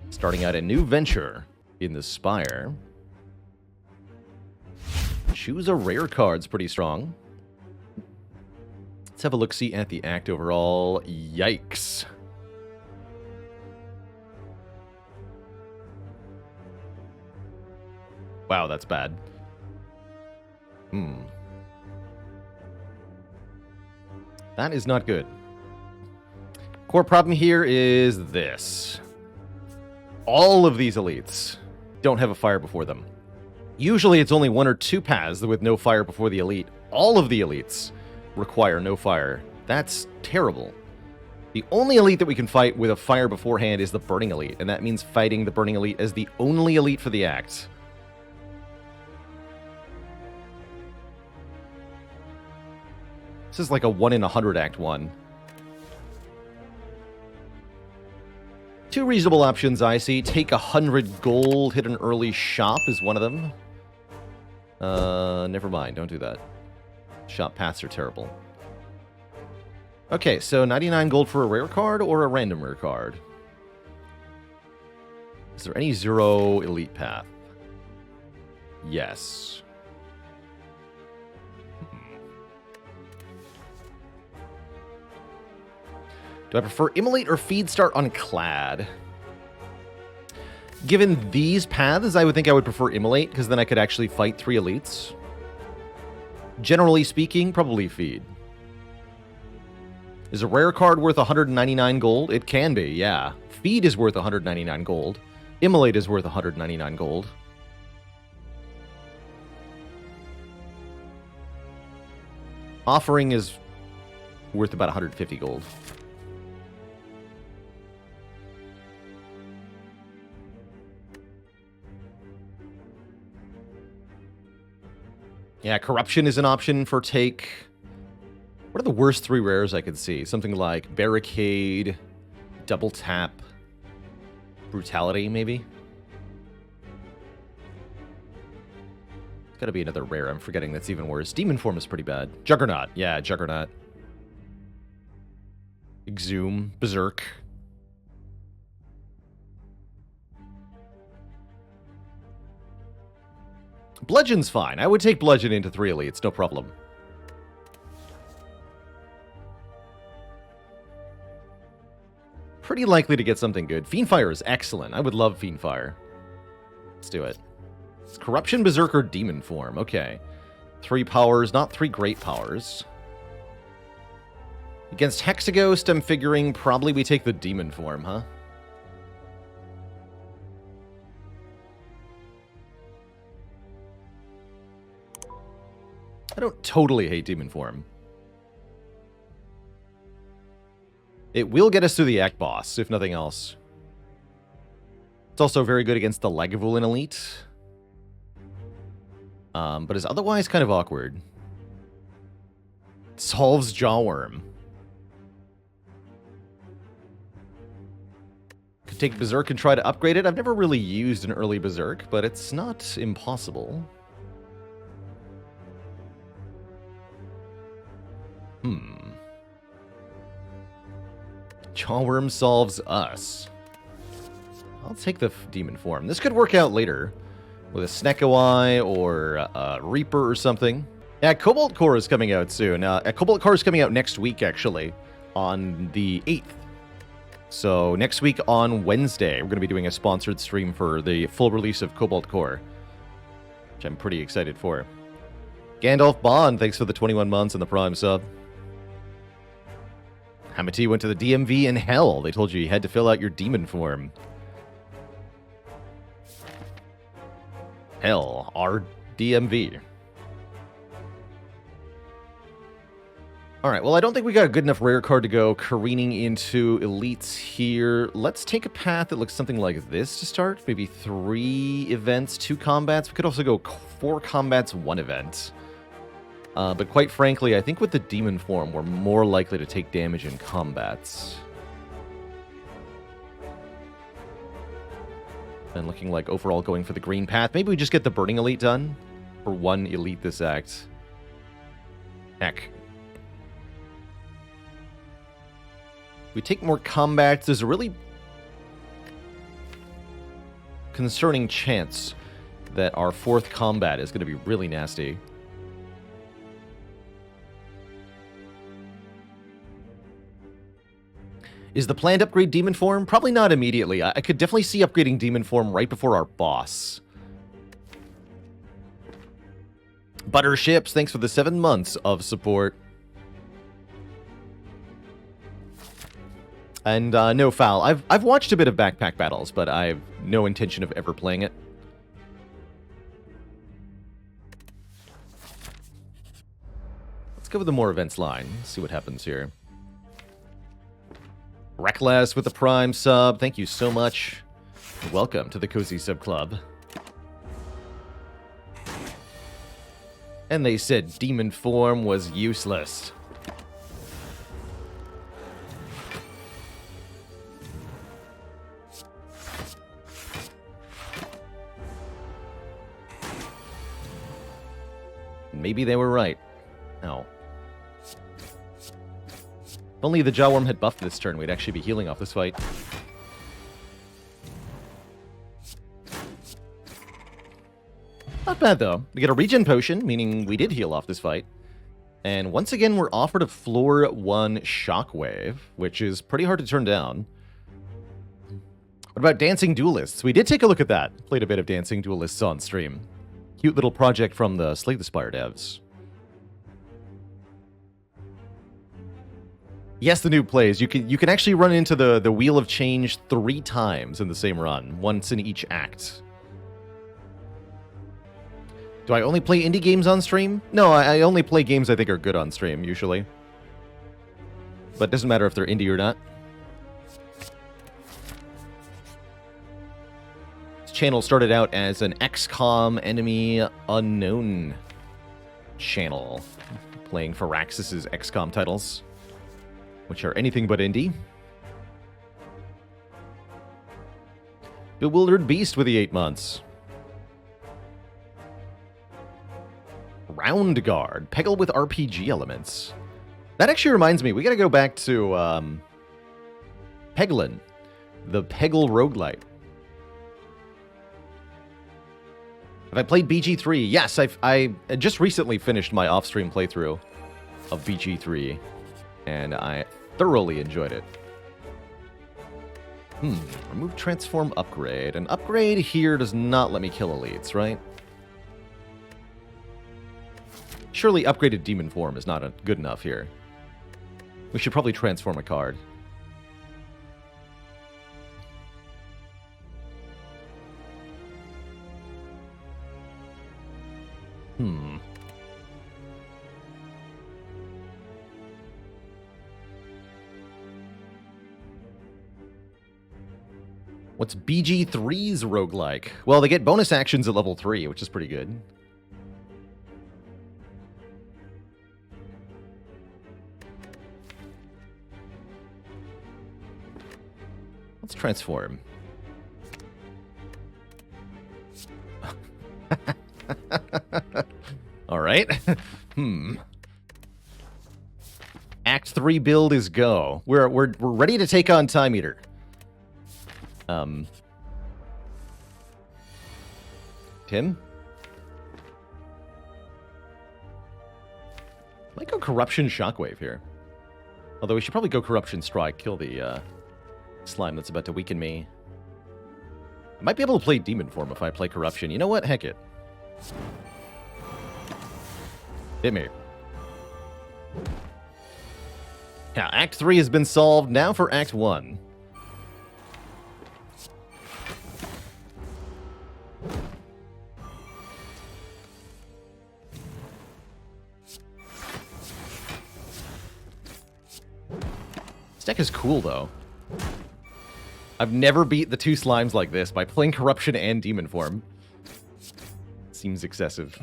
Starting out a new venture in the Spire. Choose a rare card's pretty strong. Let's have a look-see at the act overall. Yikes. Wow, that's bad. That is not good. Core problem here is this. All of these elites don't have a fire before them. Usually it's only one or two paths with no fire before the elite. All of the elites require no fire. That's terrible. The only elite that we can fight with a fire beforehand is the Burning Elite, and that means fighting the Burning Elite as the only elite for the act. This is like a 1 in 100 Act 1. Two reasonable options I see. Take 100 gold, hit an early shop is one of them. Never mind, don't do that. Shop paths are terrible. Okay, so 99 gold for a rare card or a random rare card? Is there any 0 elite path? Yes. Do I prefer Immolate or Feed Start Unclad? Given these paths, I would think I would prefer Immolate, because then I could actually fight 3 elites. Generally speaking, probably Feed. Is a rare card worth 199 gold? It can be, yeah. Feed is worth 199 gold. Immolate is worth 199 gold. Offering is worth about 150 gold. Yeah, Corruption is an option for take. What are the worst 3 rares I could see? Something like Barricade, Double Tap, Brutality, maybe? There's gotta be another rare I'm forgetting that's even worse. Demon Form is pretty bad. Juggernaut. Yeah, Juggernaut. Exhume. Berserk. Bludgeon's fine. I would take Bludgeon into 3 elites, no problem. Pretty likely to get something good. Fiendfire is excellent. I would love Fiendfire. Let's do it. It's Corruption, Berserker, Demon Form. Okay. 3 powers, not 3 great powers. Against Hexaghost, I'm figuring probably we take the Demon Form, huh? I don't totally hate Demon Form. It will get us through the Act Boss, if nothing else. It's also very good against the Lagavulin Elite. But is otherwise kind of awkward. Solves Jawworm. Could take Berserk and try to upgrade it. I've never really used an early Berserk, but it's not impossible. Jawworm solves us. I'll take the Demon Form. This could work out later with a Snekowai or a Reaper or something. Yeah, Cobalt Core is coming out soon. Cobalt Core is coming out next week, actually, on the 8th. So next week on Wednesday, we're going to be doing a sponsored stream for the full release of Cobalt Core, which I'm pretty excited for. Gandalf Bond, thanks for the 21 months and the Prime sub. Hamati went to the DMV in hell. They told you had to fill out your demon form. Hell, our DMV. Alright, well, I don't think we got a good enough rare card to go careening into elites here. Let's take a path that looks something like this to start. Maybe 3 events, 2 combats. We could also go 4 combats, 1 event. But quite frankly, I think with the demon form, we're more likely to take damage in combats. And looking like overall going for the green path. Maybe we just get the Burning Elite done for 1 elite this act. Heck. We take more combats. There's a really... concerning chance that our fourth combat is going to be really nasty. Is the planned upgrade Demon Form? Probably not immediately. I could definitely see upgrading Demon Form right before our boss. Butterships, thanks for the 7 months of support. And no foul. I've watched a bit of Backpack Battles, but I have no intention of ever playing it. Let's go with the more events line. See what happens here. Reckless with the Prime sub. Thank you so much. Welcome to the Cozy Sub Club. And they said Demon Form was useless. Maybe they were right. Oh. If only the Jawworm had buffed this turn, we'd actually be healing off this fight. Not bad, though. We get a regen potion, meaning we did heal off this fight. And once again, we're offered a floor 1 shockwave, which is pretty hard to turn down. What about Dancing Duelists? We did take a look at that. Played a bit of Dancing Duelists on stream. Cute little project from the Slay the Spire devs. Yes, the noob plays. You can actually run into the Wheel of Change 3 times in the same run, once in each act. Do I only play indie games on stream? No, I only play games I think are good on stream, usually. But it doesn't matter if they're indie or not. This channel started out as an XCOM Enemy Unknown channel, playing Firaxis' XCOM titles, which are anything but indie. Bewildered Beast with the 8 months. Round Guard. Peggle with RPG elements. That actually reminds me, we gotta go back to Peglin, the Peggle roguelite. Have I played BG3? Yes, I just recently finished my off-stream playthrough of BG3, and I thoroughly enjoyed it. Remove Transform Upgrade. An upgrade here does not let me kill elites, right? Surely upgraded Demon Form is not good enough here. We should probably transform a card. What's BG3's roguelike? Well, they get bonus actions at level 3, which is pretty good. Let's transform. All right. Act 3 build is go. We're ready to take on Time Eater. Tim? Might go Corruption Shockwave here. Although we should probably go Corruption Strike, kill the slime that's about to weaken me. I might be able to play Demon Form if I play Corruption. You know what? Heck it. Hit me. Yeah, Act 3 has been solved. Now for Act 1. This deck is cool, though. I've never beat the 2 slimes like this by playing Corruption and Demon Form. Seems excessive.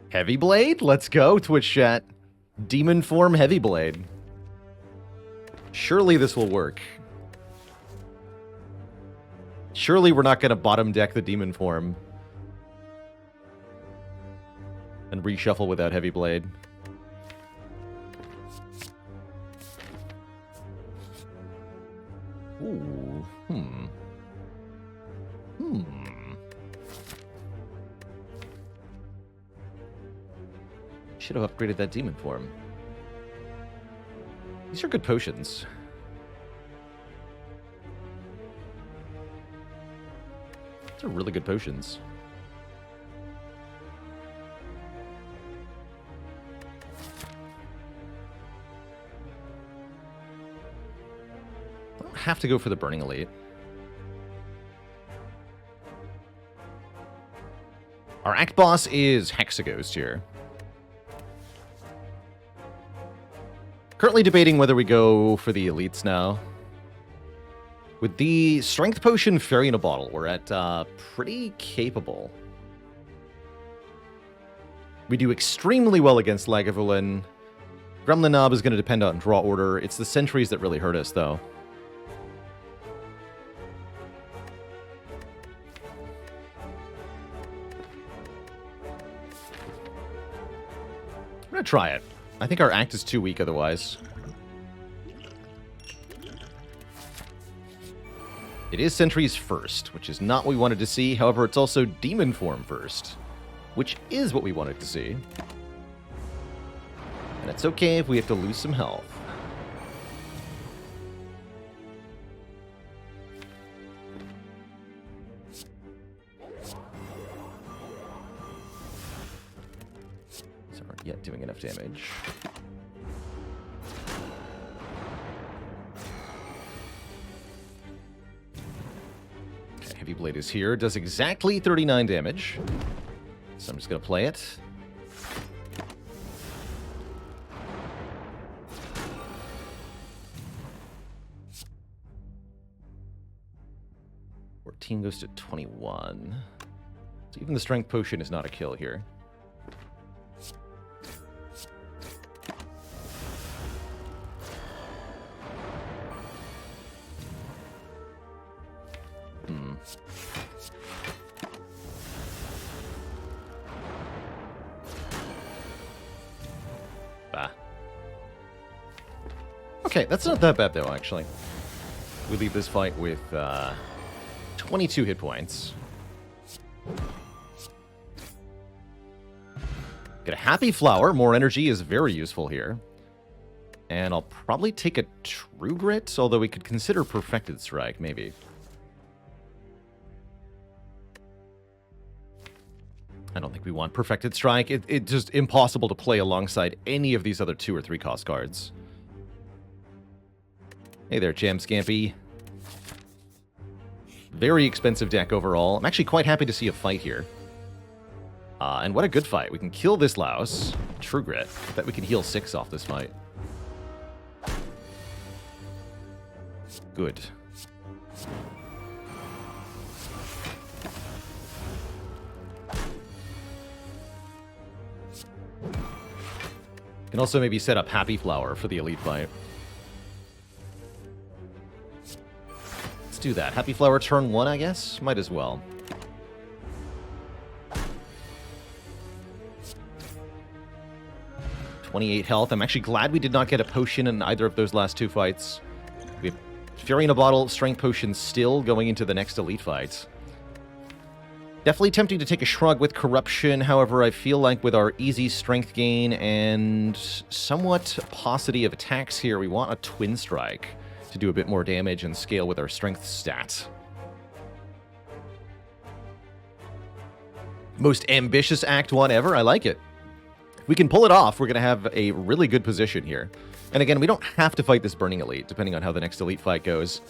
Heavy Blade? Let's go, Twitch chat. Demon Form Heavy Blade. Surely this will work. Surely we're not going to bottom deck the Demon Form and reshuffle without Heavy Blade. Ooh. Should have upgraded that demon form. These are good potions. These are really good potions. I don't have to go for the Burning Elite. Our act boss is Hexaghost here. Currently debating whether we go for the elites now. With the Strength Potion Fairy in a Bottle, we're at pretty capable. We do extremely well against Lagavulin. Gremlin Knob is going to depend on draw order. It's the sentries that really hurt us, though. I'm going to try it. I think our act is too weak otherwise. It is sentries first, which is not what we wanted to see. However, it's also demon form first, which is what we wanted to see. And it's okay if we have to lose some health. These aren't yet doing enough damage. Heavy Blade is here. Does exactly 39 damage. So I'm just going to play it. Team goes to 21. So even the Strength Potion is not a kill here. Okay, that's not that bad, though, actually. We leave this fight with 22 hit points. Get a Happy Flower. More energy is very useful here. And I'll probably take a True Grit, although we could consider Perfected Strike, maybe. I don't think we want Perfected Strike. It's just impossible to play alongside any of these other 2 or 3 cost cards. Hey there, Jam Scampy. Very expensive deck overall. I'm actually quite happy to see a fight here. And what a good fight. We can kill this louse. True Grit. I bet we can heal 6 off this fight. Good. Can also maybe set up Happy Flower for the elite fight. Do that. Happy Flower turn 1, I guess? Might as well. $28 health. I'm actually glad we did not get a potion in either of those last 2 fights. We have Fury in a Bottle, Strength Potion still going into the next elite fight. Definitely tempting to take a Shrug with Corruption. However, I feel like with our easy strength gain and somewhat paucity of attacks here, we want a Twin Strike to do a bit more damage and scale with our strength stat. Most ambitious Act 1 ever. I like it. If we can pull it off, we're going to have a really good position here. And again, we don't have to fight this Burning Elite, depending on how the next Elite fight goes.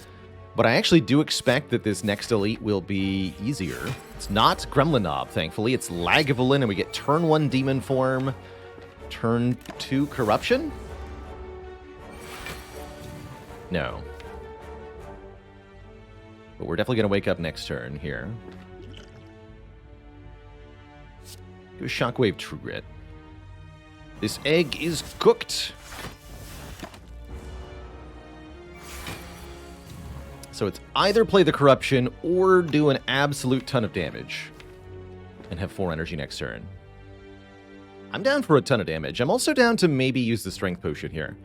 But I actually do expect that this next Elite will be easier. It's not Gremlin Knob, thankfully. It's Lagavulin, and we get turn 1 Demon Form, turn 2 Corruption? No. But we're definitely going to wake up next turn here. Do a Shockwave True Grit. This egg is cooked. So it's either play the Corruption or do an absolute ton of damage and have 4 energy next turn. I'm down for a ton of damage. I'm also down to maybe use the Strength Potion here.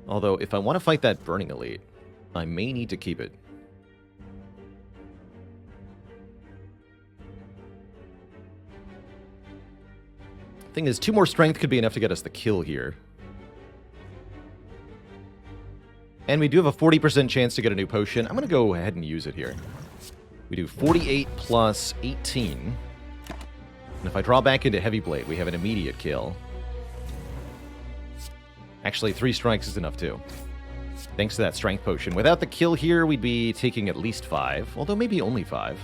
Although, if I want to fight that Burning Elite, I may need to keep it. Thing is, 2 more strength could be enough to get us the kill here. And we do have a 40% chance to get a new potion. I'm going to go ahead and use it here. We do 48 plus 18. And if I draw back into Heavy Blade, we have an immediate kill. Actually, 3 strikes is enough too. Thanks to that strength potion. Without the kill here, we'd be taking at least 5. Although maybe only 5.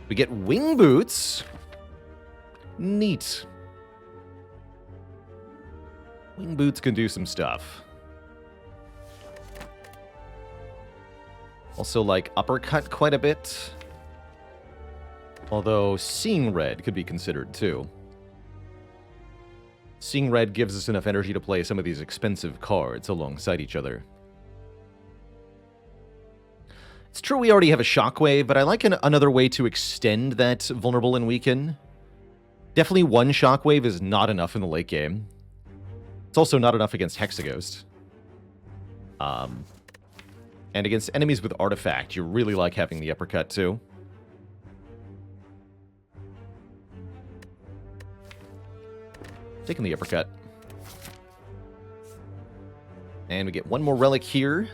We get wing boots. Neat. Wing boots can do some stuff. Also like uppercut quite a bit. Although seeing red could be considered too. Seeing red gives us enough energy to play some of these expensive cards alongside each other. It's true we already have a shockwave, but I like another way to extend that vulnerable and weaken. Definitely 1 shockwave is not enough in the late game. It's also not enough against Hexaghost. And against enemies with Artifact, you really like having the uppercut too. Taking the uppercut. And we get 1 more relic here.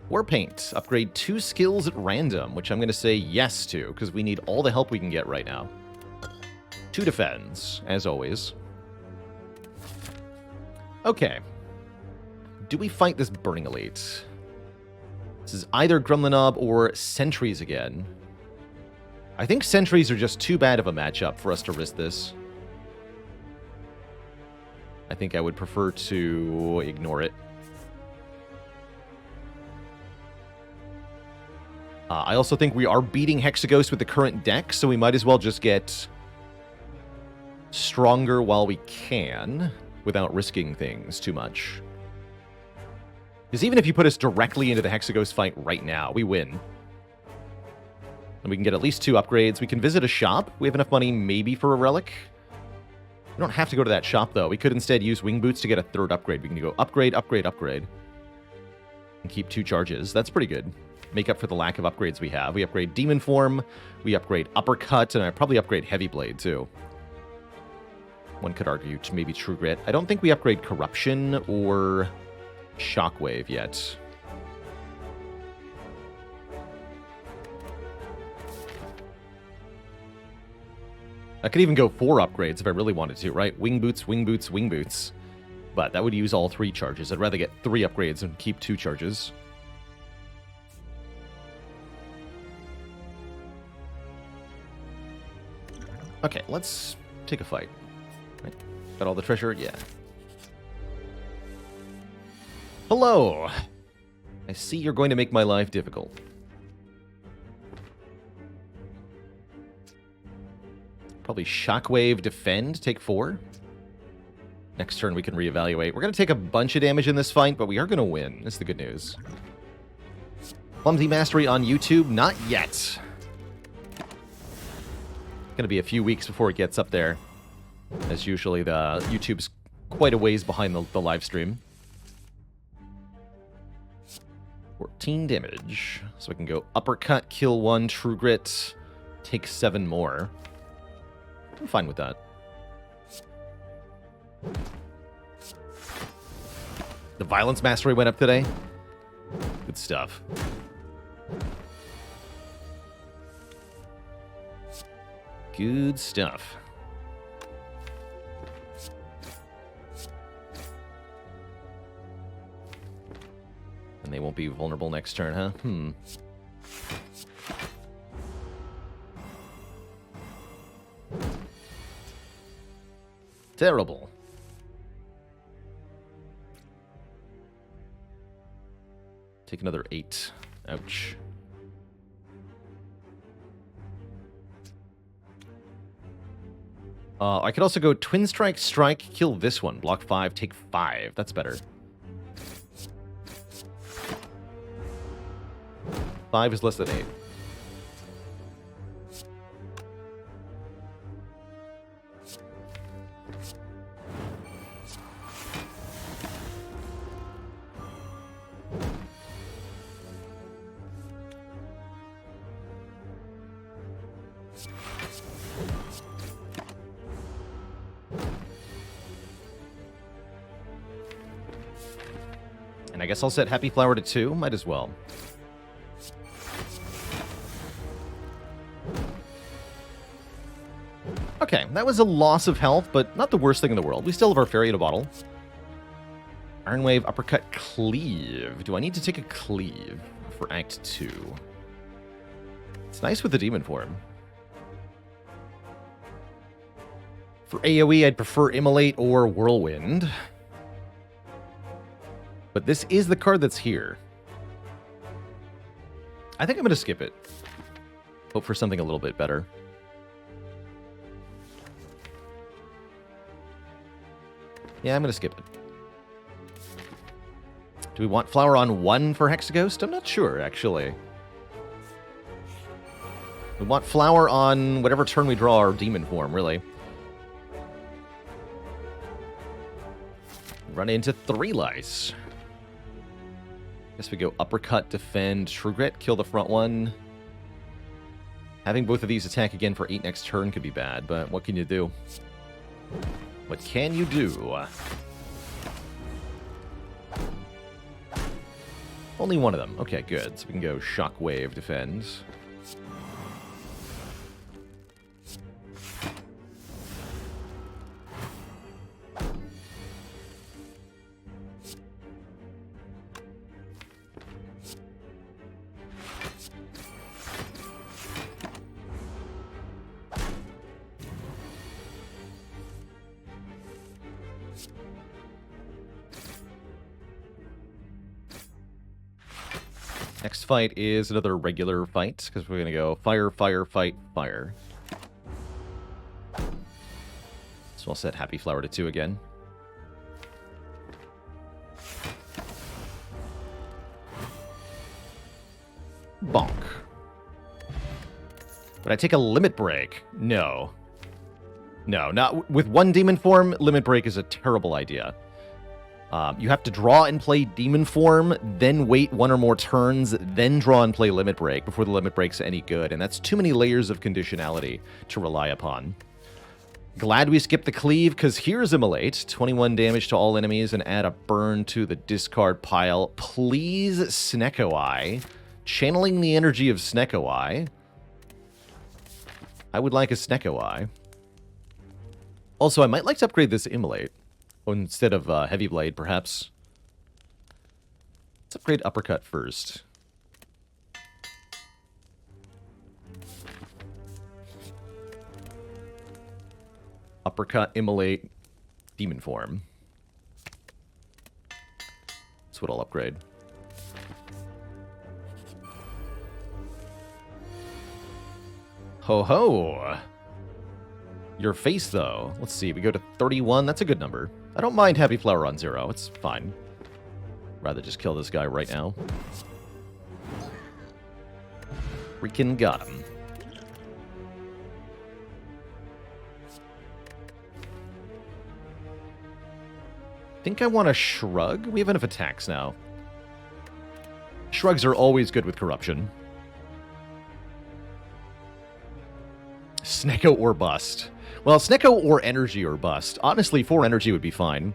War Paint. Upgrade 2 skills at random, which I'm going to say yes to, because we need all the help we can get right now. 2 defends, as always. Okay. Do we fight this Burning Elite? This is either Gremlinob or Sentries again. I think Sentries are just too bad of a matchup for us to risk this. I think I would prefer to ignore it. I also think we are beating Hexaghost with the current deck, so we might as well just get stronger while we can, without risking things too much. Because even if you put us directly into the Hexaghost fight right now, we win. And we can get at least 2 upgrades. We can visit a shop. We have enough money maybe for a relic. We don't have to go to that shop, though. We could instead use Wing Boots to get a 3rd upgrade. We can go upgrade, upgrade, upgrade. And keep 2 charges. That's pretty good. Make up for the lack of upgrades we have. We upgrade Demon Form, we upgrade Uppercut, and I probably upgrade Heavy Blade, too. One could argue to maybe True Grit. I don't think we upgrade Corruption or Shockwave yet. I could even go 4 upgrades if I really wanted to, right? Wing Boots, Wing Boots, Wing Boots. But that would use all 3 charges. I'd rather get 3 upgrades and keep 2 charges. Okay, let's take a fight. Right. Got all the treasure? Yeah. Hello! I see you're going to make my life difficult. Probably Shockwave, Defend, take 4. Next turn we can reevaluate. We're going to take a bunch of damage in this fight, but we are going to win. That's the good news. Clumsy Mastery on YouTube? Not yet. Going to be a few weeks before it gets up there. As usually, the YouTube's quite a ways behind the live stream. 14 damage. So I can go Uppercut, kill 1, True Grit, take 7 more. I'm fine with that. The Violence Mastery went up today. Good stuff. Good stuff. And they won't be vulnerable next turn, huh? Terrible. Take another 8. Ouch. I could also go Twin Strike, Strike, kill this one. Block 5, take 5. That's better. 5 is less than 8. And I guess I'll set Happy Flower to 2. Might as well. Okay, that was a loss of health, but not the worst thing in the world. We still have our Fairy in a bottle. Iron Wave, Uppercut, Cleave. Do I need to take a Cleave for Act 2? It's nice with the Demon form. For AoE, I'd prefer Immolate or Whirlwind. But this is the card that's here. I think I'm going to skip it. Hope for something a little bit better. Yeah, I'm going to skip it. Do we want Flower on 1 for Hexaghost? I'm not sure, actually. We want Flower on whatever turn we draw our Demon form, really. Run into 3 Lice. Guess we go Uppercut, Defend, True Grit, kill the front one. Having both of these attack again for 8 next turn could be bad, but what can you do? What can you do? Only one of them. Okay, good. So we can go Shockwave, Defend. Next fight is another regular fight, because we're going to go fire, fire, fight, fire. So I'll set Happy Flower to 2 again. Bonk. Would I take a Limit Break? No. No, not with 1 Demon form, Limit Break is a terrible idea. You have to draw and play Demon form, then wait 1 or more turns, then draw and play Limit Break before the Limit Break's any good, and that's too many layers of conditionality to rely upon. Glad we skipped the Cleave, because here's Immolate. 21 damage to all enemies, and add a burn to the discard pile. Please, Snecko Eye. Channeling the energy of Snecko Eye. I would like a Snecko Eye. Also, I might like to upgrade this Immolate. Instead of Heavy Blade, perhaps. Let's upgrade Uppercut first. Uppercut, Immolate, Demon form. That's what I'll upgrade. Ho ho! Your face, though. Let's see, we go to 31. That's a good number. I don't mind Happy Flower on 0. It's fine. Rather just kill this guy right now. Freaking got him. Think I want to Shrug? We have enough attacks now. Shrugs are always good with corruption. Snecko or bust. Well, Snecko or energy or bust. Honestly, 4 energy would be fine.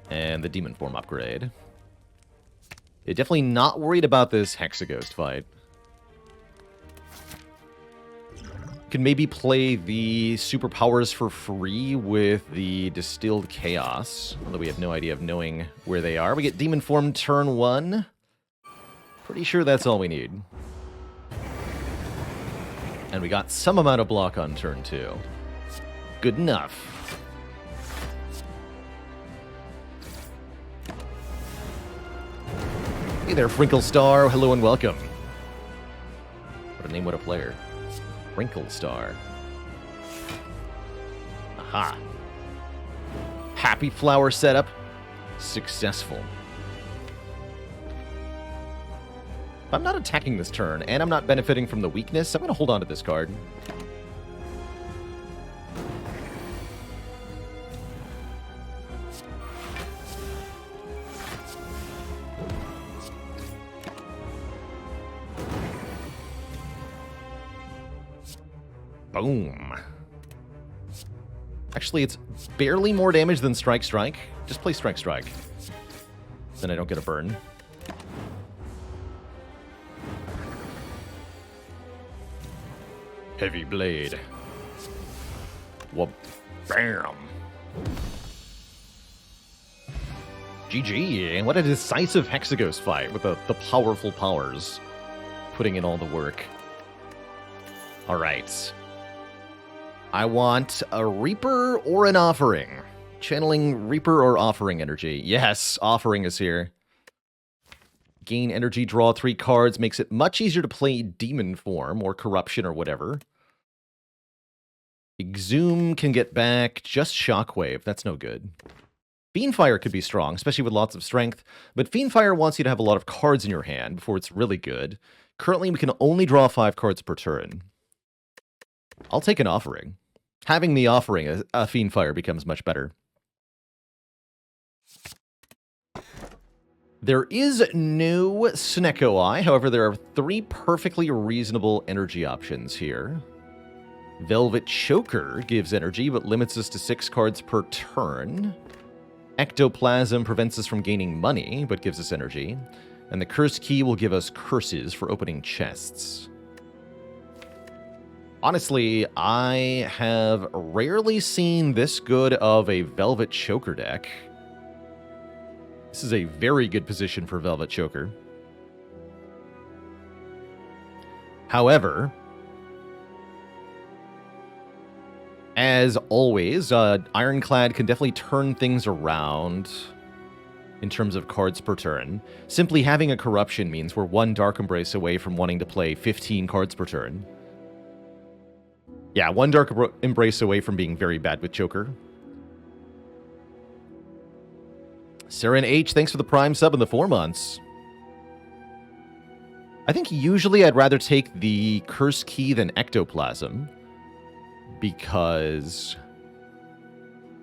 And the Demon form upgrade. Yeah, definitely not worried about this Hexaghost fight. Can maybe play the superpowers for free with the Distilled Chaos. Although we have no idea of knowing where they are. We get Demon form turn 1. Pretty sure that's all we need. And we got some amount of block on turn 2. Good enough. Hey there, Frinkle Star. Hello and welcome. What a name, what a player. Frinkle Star. Aha. Happy Flower setup. Successful. If I'm not attacking this turn, and I'm not benefiting from the weakness, I'm going to hold on to this card. Boom. Actually, it's barely more damage than Strike Strike. Just play Strike Strike. Then I don't get a burn. Heavy Blade. Whoop. Bam. GG. What a decisive Hexaghost fight with the powerful powers. Putting in all the work. Alright. I want a Reaper or an Offering. Channeling Reaper or Offering energy. Yes, Offering is here. Gain energy, draw 3 cards. Makes it much easier to play Demon form or Corruption or whatever. Exhume can get back just Shockwave. That's no good. Fiendfire could be strong, especially with lots of strength, but Fiendfire wants you to have a lot of cards in your hand before it's really good. Currently, we can only draw 5 cards per turn. I'll take an Offering. Having the Offering, a Fiendfire becomes much better. There is no Snecko Eye, however, there are 3 perfectly reasonable energy options here. Velvet Choker gives energy, but limits us to 6 cards per turn. Ectoplasm prevents us from gaining money, but gives us energy. And the Curse Key will give us curses for opening chests. Honestly, I have rarely seen this good of a Velvet Choker deck. This is a very good position for Velvet Choker. However, as always, Ironclad can definitely turn things around in terms of cards per turn. Simply having a Corruption means we're 1 Dark Embrace away from wanting to play 15 cards per turn. Yeah, 1 Dark Embrace away from being very bad with Choker. Saren H, thanks for the Prime sub in the 4 months. I think usually I'd rather take the Curse Key than Ectoplasm, because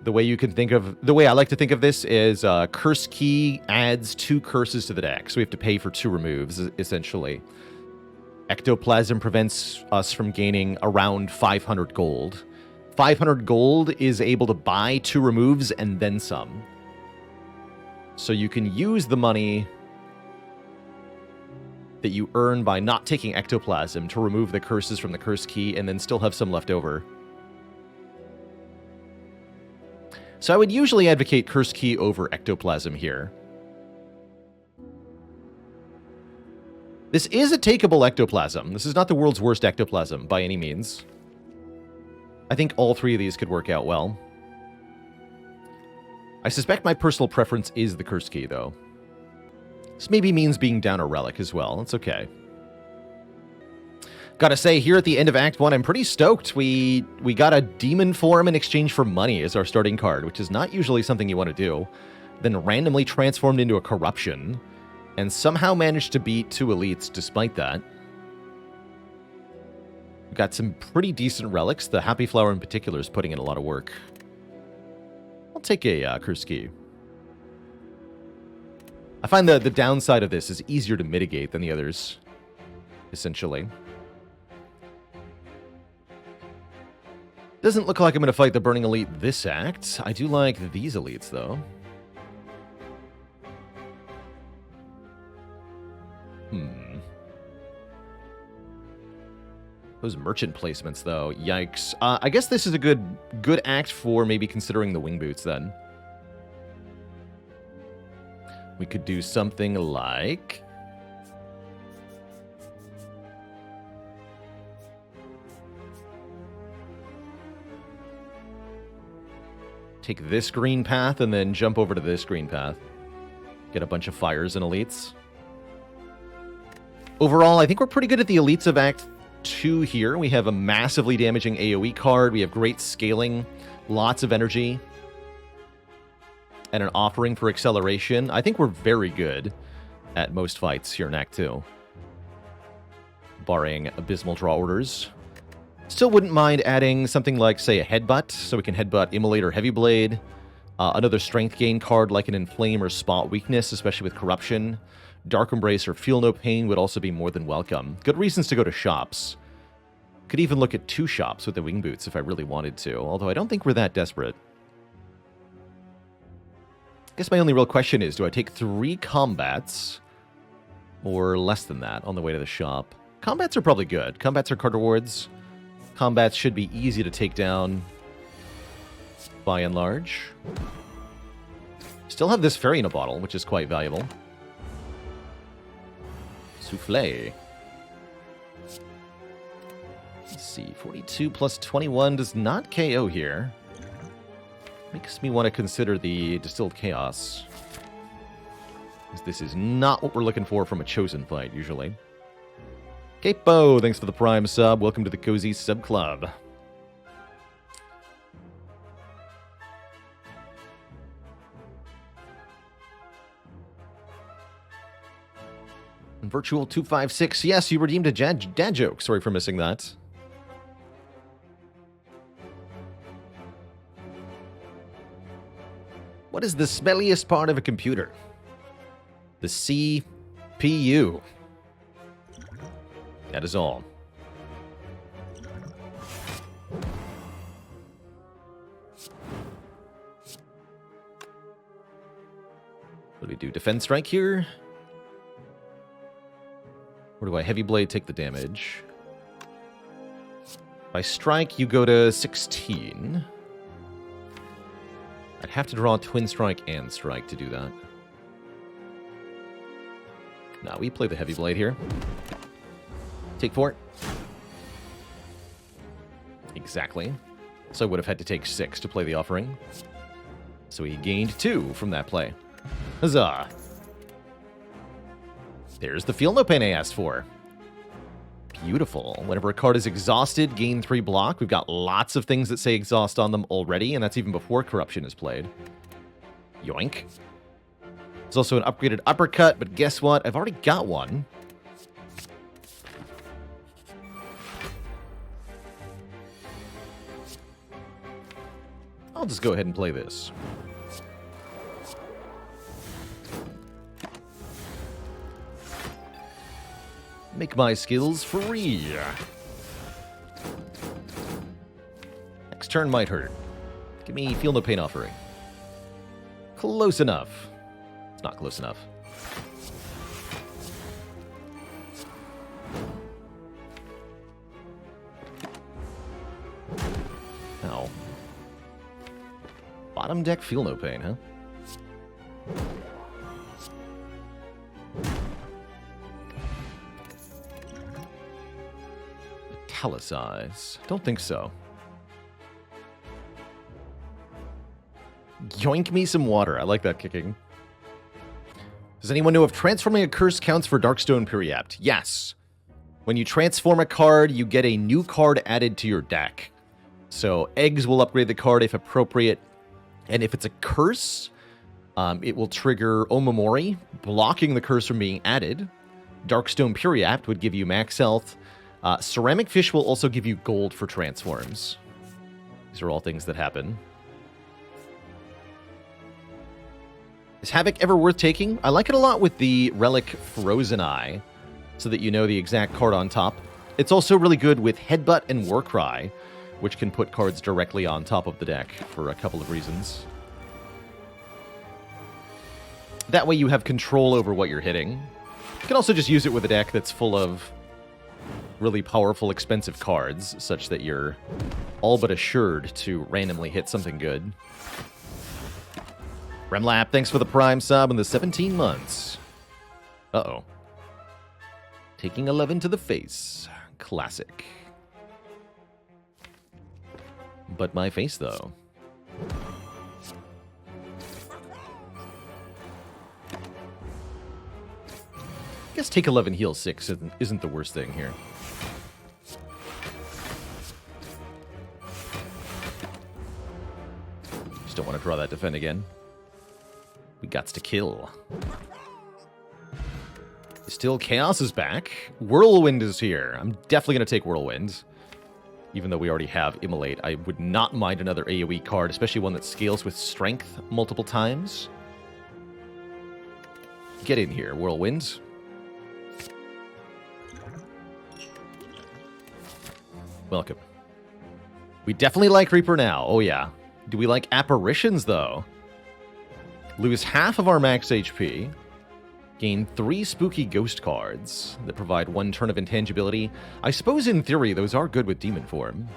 the way I like to think of this is Curse Key adds 2 curses to the deck, so we have to pay for 2 removes, essentially. Ectoplasm prevents us from gaining around 500 gold. 500 gold is able to buy 2 removes and then some. So you can use the money that you earn by not taking Ectoplasm to remove the curses from the Curse Key and then still have some left over. So I would usually advocate Curse Key over Ectoplasm here. This is a takeable Ectoplasm. This is not the world's worst Ectoplasm by any means. I think all 3 of these could work out well. I suspect my personal preference is the Curse Key, though. This maybe means being down a Relic as well. It's okay. Gotta say, here at the end of Act 1, I'm pretty stoked. We got a Demon form in exchange for money as our starting card, which is not usually something you want to do. Then randomly transformed into a Corruption, and somehow managed to beat 2 elites despite that. We've got some pretty decent relics. The Happy Flower in particular is putting in a lot of work. I'll take a Curse Key. I find the downside of this is easier to mitigate than the others, essentially. Doesn't look like I'm going to fight the Burning Elite this act. I do like these elites, though. Those merchant placements, though. Yikes. I guess this is a good act for maybe considering the wing boots, then. We could do something like... take this green path and then jump over to this green path. Get a bunch of fires and elites. Overall, I think we're pretty good at the elites of Act 2 here. We have a massively damaging AoE card. We have great scaling, lots of energy, and an offering for acceleration. I think we're very good at most fights here in Act 2. Barring abysmal draw orders. Still wouldn't mind adding something like, say, a Headbutt, so we can Headbutt Immolate or Heavy Blade. Another Strength Gain card like an Inflame or Spot Weakness, especially with Corruption. Dark Embrace or Feel No Pain would also be more than welcome. Good reasons to go to shops. Could even look at 2 shops with the wing boots if I really wanted to, although I don't think we're that desperate. I guess my only real question is, do I take 3 combats or less than that on the way to the shop? Combats are probably good. Combats are card rewards. Combats should be easy to take down by and large. Still have this fairy in a bottle, which is quite valuable. Souffle. Let's see, 42 plus 21 does not KO here. Makes me want to consider the Distilled Chaos. This is not what we're looking for from a Chosen fight, usually. Capo, thanks for the Prime sub. Welcome to the Cozy Sub Club. Virtual 256, yes, you redeemed a dad joke. Sorry for missing that. What is the smelliest part of a computer? The CPU. That is all. What do we do? Defense strike here? Or do I heavy blade, take the damage? If I strike, you go to 16. I'd have to draw twin strike and strike to do that. Now we play the heavy blade here. Take 4. Exactly. So I would have had to take 6 to play the offering. So he gained 2 from that play. Huzzah! There's the Feel No Pain I asked for. Beautiful. Whenever a card is exhausted, gain 3 block. We've got lots of things that say exhaust on them already, and that's even before Corruption is played. Yoink. There's also an upgraded uppercut, but guess what? I've already got one. I'll just go ahead and play this. Make my skills free. Next turn might hurt. Give me Feel No Pain offering. Close enough. It's not close enough. Ow. Bottom deck Feel No Pain, huh? Italicize. Don't think so. Yoink me some water. I like that kicking. Does anyone know if transforming a curse counts for Darkstone Periapt? Yes. When you transform a card, you get a new card added to your deck. So eggs will upgrade the card if appropriate. And if it's a curse, it will trigger Omamori, blocking the curse from being added. Darkstone Periapt would give you max health. Ceramic Fish will also give you gold for transforms. These are all things that happen. Is Havoc ever worth taking? I like it a lot with the Relic Frozen Eye, so that you know the exact card on top. It's also really good with Headbutt and Warcry, which can put cards directly on top of the deck for a couple of reasons. That way you have control over what you're hitting. You can also just use it with a deck that's full of really powerful, expensive cards, such that you're all but assured to randomly hit something good. Remlap, thanks for the Prime sub and the 17 months. Uh-oh. Taking 11 to the face. Classic. But my face, though. I guess take 11, heal 6 isn't the worst thing here. Just don't want to draw that defend again. We gots to kill. Still, Chaos is back. Whirlwind is here. I'm definitely going to take Whirlwind. Even though we already have Immolate, I would not mind another AoE card, especially one that scales with strength multiple times. Get in here, Whirlwind. Welcome. We definitely like Reaper now. Oh, yeah. Do we like Apparitions, though? Lose half of our max HP. Gain 3 spooky ghost cards that provide 1 turn of intangibility. I suppose, in theory, those are good with demon form.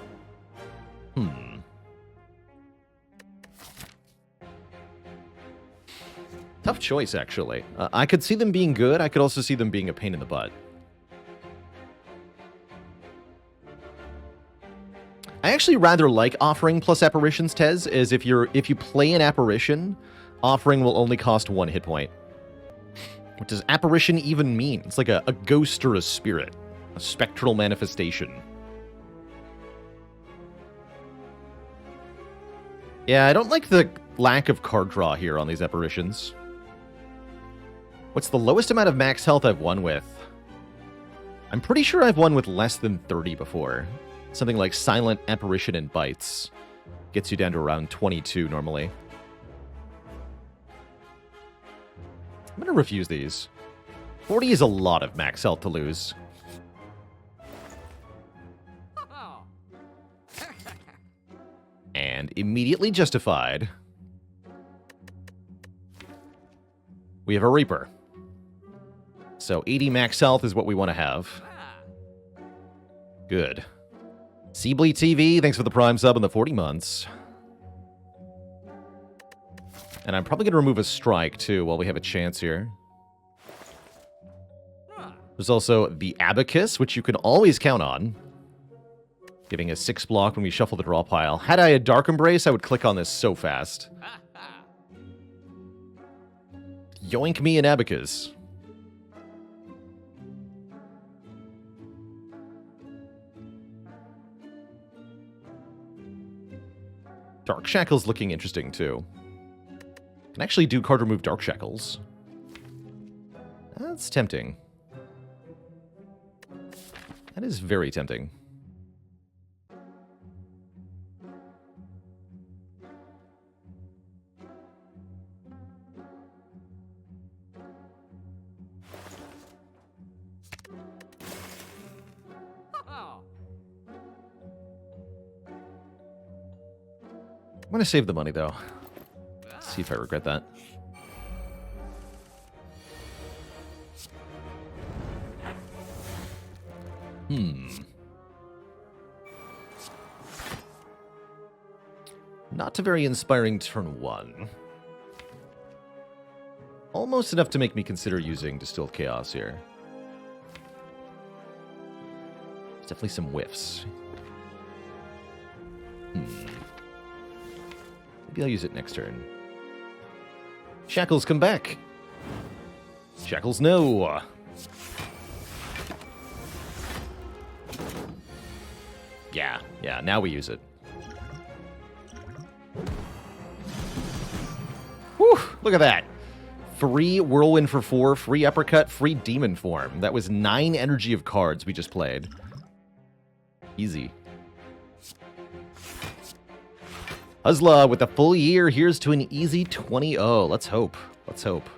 Tough choice, actually. I could see them being good. I could also see them being a pain in the butt. I actually rather like Offering plus Apparitions, Tez, as if you play an Apparition, Offering will only cost 1 hit point. What does Apparition even mean? It's like a ghost or a spirit. A spectral manifestation. Yeah, I don't like the lack of card draw here on these Apparitions. What's the lowest amount of max health I've won with? I'm pretty sure I've won with less than 30 before. Something like Silent Apparition and Bites. Gets you down to around 22 normally. I'm going to refuse these. 40 is a lot of max health to lose. And immediately justified. We have a Reaper. So 80 max health is what we want to have. Good. Seably TV, thanks for the Prime sub and the 40 months. And I'm probably going to remove a strike, too, while we have a chance here. There's also the Abacus, which you can always count on. Giving a 6 block when we shuffle the draw pile. Had I a Dark Embrace, I would click on this so fast. Yoink me an Abacus. Dark Shackle's looking interesting, too. Can actually do card remove Dark Shackles. That's tempting. That is very tempting. I'm going to save the money, though. Let's see if I regret that. Not a very inspiring turn 1. Almost enough to make me consider using Distilled Chaos here. There's definitely some whiffs. Maybe I'll use it next turn. Shackles, come back! Shackles, no! Yeah, now we use it. Whew, look at that! Free Whirlwind for 4, free Uppercut, free Demon Form. That was 9 energy of cards we just played. Easy. Huzla with a full year. Here's to an easy 20-0. Let's hope. Let's hope.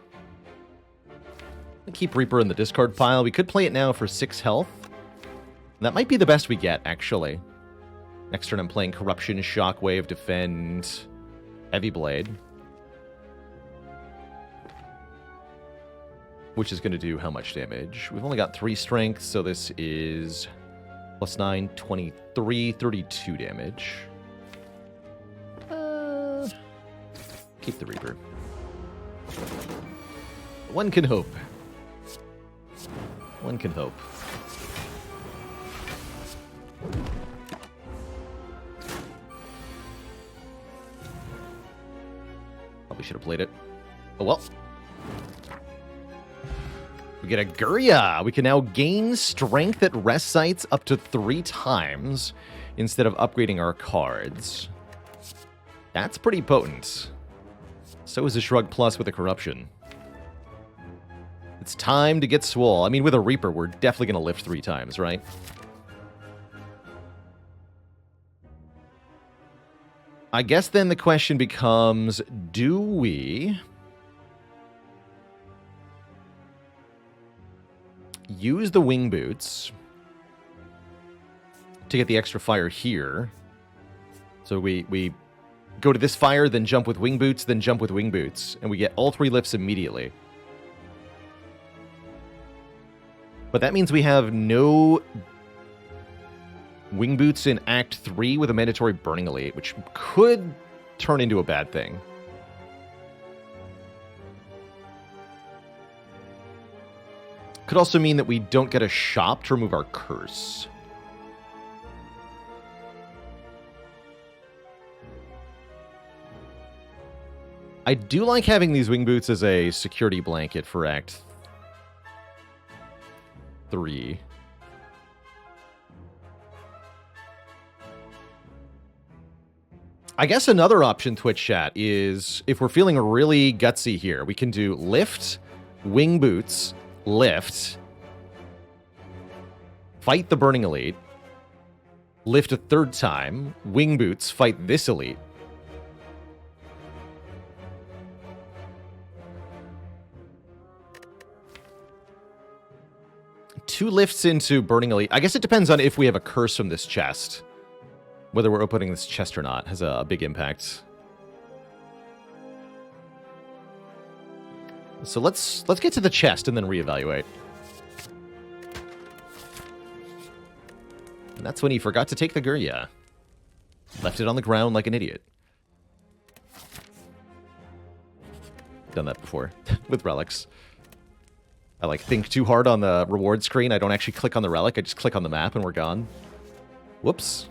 Keep Reaper in the discard pile. We could play it now for 6 health. That might be the best we get, actually. Next turn I'm playing Corruption, Shockwave, Defend, Heavy Blade. Which is going to do how much damage? We've only got 3 strength, so this is plus 9, 23, 32 damage. Keep the Reaper. One can hope. One can hope. Probably should have played it. Oh well. We get a Guria. We can now gain strength at rest sites up to 3 times instead of upgrading our cards. That's pretty potent. So is a Shrug Plus with a Corruption. It's time to get swole. I mean, with a Reaper, we're definitely going to lift 3 times, right? I guess then the question becomes, do we use the Wing Boots to get the extra fire here. So we go to this fire, then jump with wing boots, then jump with wing boots, and we get all 3 lifts immediately. But that means we have no wing boots in Act 3 with a mandatory burning elite, which could turn into a bad thing. Could also mean that we don't get a shop to remove our curse. I do like having these wing boots as a security blanket for Act 3. I guess another option, Twitch chat, is if we're feeling really gutsy here, we can do lift, wing boots, lift, fight the burning elite, lift a 3rd time, wing boots, fight this elite. Two lifts into burning elite. I guess it depends on if we have a curse from this chest. Whether we're opening this chest or not has a big impact. So let's get to the chest and then reevaluate. And that's when he forgot to take the Gurya. Left it on the ground like an idiot. Done that before with relics. I like think too hard on the reward screen. I don't actually click on the relic. I just click on the map and we're gone. Whoops.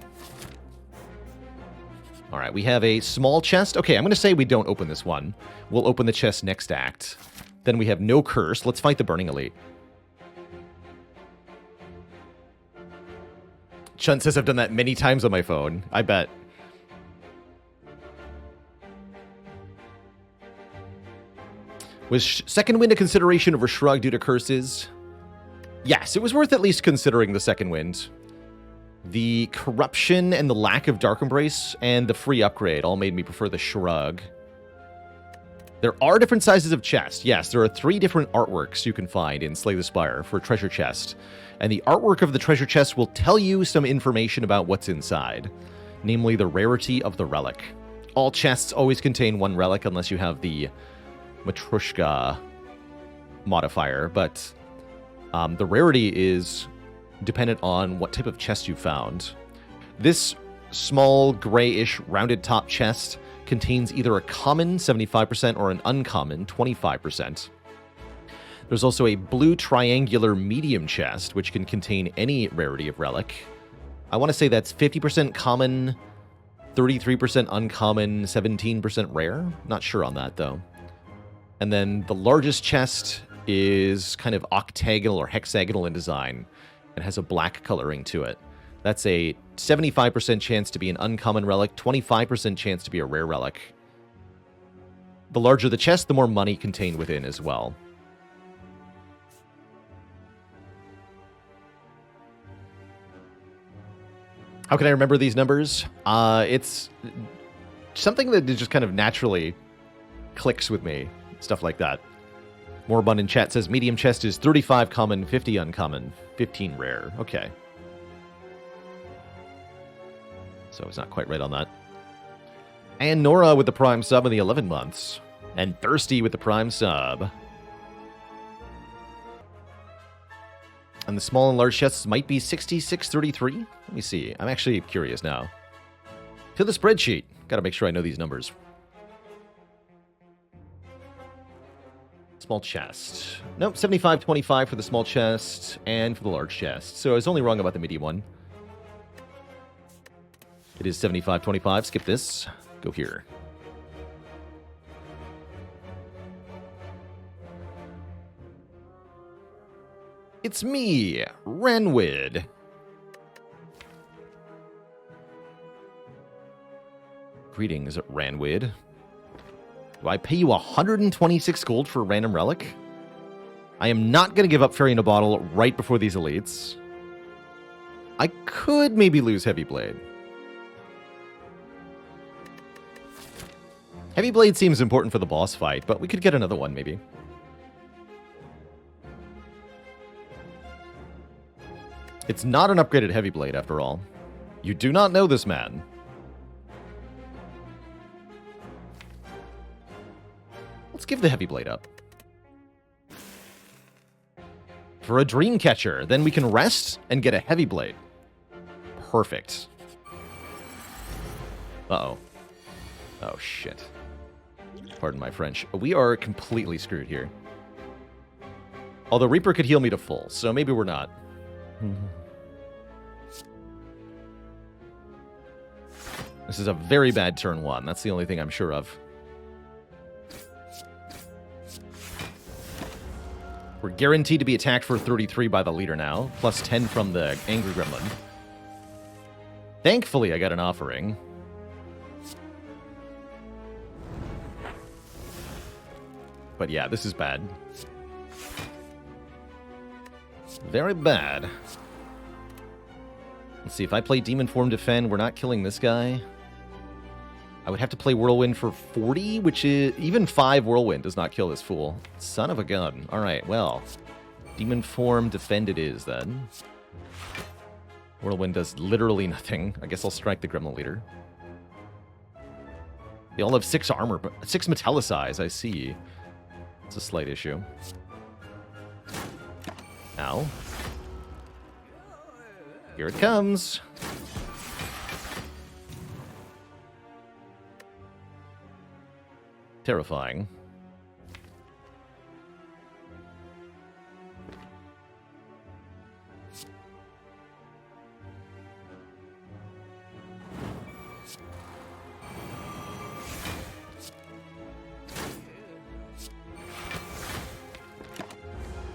All right, we have a small chest. Okay, I'm going to say we don't open this one. We'll open the chest next act. Then we have no curse. Let's fight the burning elite. Chun says I've done that many times on my phone. I bet. Was second wind a consideration over Shrug due to curses? Yes, it was worth at least considering the second wind. The corruption and the lack of Dark Embrace and the free upgrade all made me prefer the Shrug. There are different sizes of chest. Yes, there are 3 different artworks you can find in Slay the Spire for treasure chest. And the artwork of the treasure chest will tell you some information about what's inside, namely the rarity of the relic. All chests always contain 1 relic unless you have the Matrushka modifier, but the rarity is dependent on what type of chest you found. This small, grayish, rounded top chest contains either a common 75% or an uncommon 25%. There's also a blue triangular medium chest, which can contain any rarity of relic. I want to say that's 50% common, 33% uncommon, 17% rare. Not sure on that, though. And then the largest chest is kind of octagonal or hexagonal in design and has a black coloring to it. That's a 75% chance to be an uncommon relic, 25% chance to be a rare relic. The larger the chest, the more money contained within as well. How can I remember these numbers? It's something that just kind of naturally clicks with me. Stuff like that. More abundant chat says medium chest is 35 common, 50 uncommon, 15 rare. Okay. So it's not quite right on that. And Nora with the Prime sub in the 11 months. And Thirsty with the Prime sub. And the small and large chests might be 6633. Let me see. I'm actually curious now. To the spreadsheet. Gotta make sure I know these numbers. Small chest. Nope, 7525 for the small chest and for the large chest. So I was only wrong about the medium one. It is 7525. Skip this. Go here. It's me, Renwid. Greetings, Ranwid. Do I pay you 126 gold for a random relic? I am not going to give up Fairy in a Bottle right before these elites. I could maybe lose Heavy Blade. Heavy Blade seems important for the boss fight, but we could get another one maybe. It's not an upgraded Heavy Blade after all. You do not know this man. Let's give the heavy blade up. For a dream catcher, then we can rest and get a heavy blade. Perfect. Uh-oh. Oh, shit. Pardon my French. We are completely screwed here. Although Reaper could heal me to full, so maybe we're not. This is a very bad turn 1. That's the only thing I'm sure of. We're guaranteed to be attacked for 33 by the leader now, plus 10 from the Angry Gremlin. Thankfully, I got an offering. But yeah, this is bad. Very bad. Let's see, if I play Demon Form Defend, we're not killing this guy. I would have to play Whirlwind for 40, which is... Even 5 Whirlwind does not kill this fool. Son of a gun. Alright, well. Demon Form Defend it is, then. Whirlwind does literally nothing. I guess I'll strike the Gremlin Leader. They all have 6 armor, but 6 Metallicize, I see. It's a slight issue. Ow. Here it comes. Terrifying.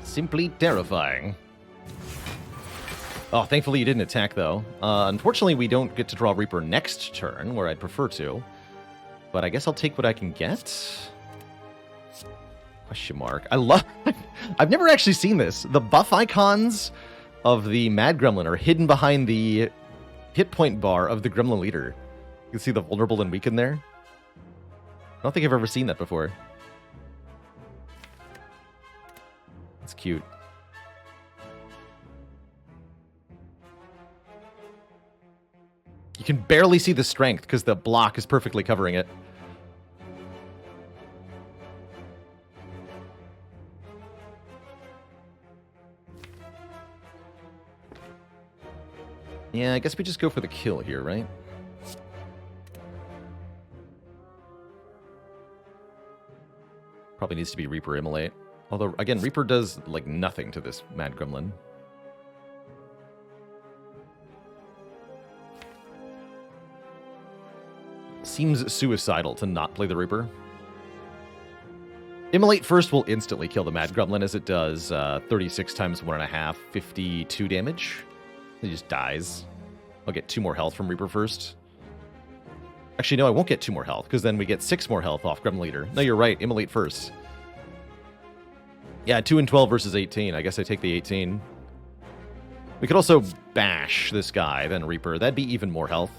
Simply terrifying. Oh, thankfully you didn't attack, though. Unfortunately, we don't get to draw Reaper next turn, where I'd prefer to. But I guess I'll take what I can get. Question mark. I love... I've never actually seen this. The buff icons of the Mad Gremlin are hidden behind the hit point bar of the Gremlin Leader. You can see the vulnerable and weakened there. I don't think I've ever seen that before. It's cute. You can barely see the strength because the block is perfectly covering it. Yeah, I guess we just go for the kill here, right? Probably needs to be Reaper Immolate. Although, again, Reaper does, like, nothing to this Mad Gremlin. Seems suicidal to not play the Reaper. Immolate first will instantly kill the Mad Gremlin, as it does 36 times 1.5, 52 damage. He just dies. I'll get 2 more health from Reaper first. Actually, no, I won't get 2 more health, because then we get 6 more health off Gremlin Leader. No, you're right. Immolate first. Yeah, 2 and 12 versus 18. I guess I take the 18. We could also bash this guy, then Reaper. That'd be even more health.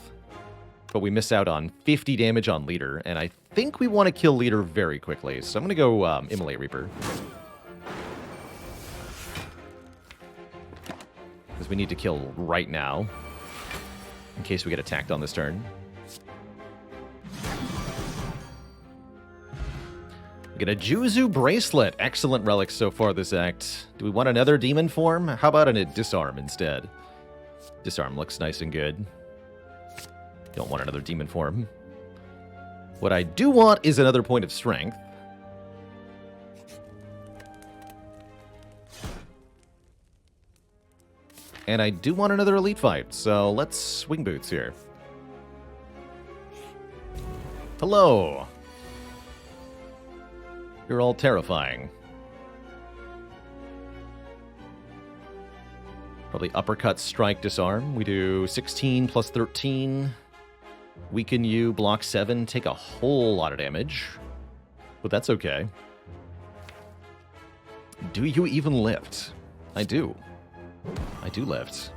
But we miss out on 50 damage on Leader, and I think we want to kill Leader very quickly. So I'm going to go Immolate Reaper. Because we need to kill right now, in case we get attacked on this turn. We get a Juzu Bracelet. Excellent relics so far this act. Do we want another Demon Form? How about a Disarm instead? Disarm looks nice and good. Don't want another Demon Form. What I do want is another Point of Strength. And I do want another Elite Fight, so let's swing boots here. Hello. You're all terrifying. Probably uppercut, strike, disarm. We do 16 plus 13. Weaken you, block 7, take a whole lot of damage. But that's okay. Do you even lift? I do. I do lift.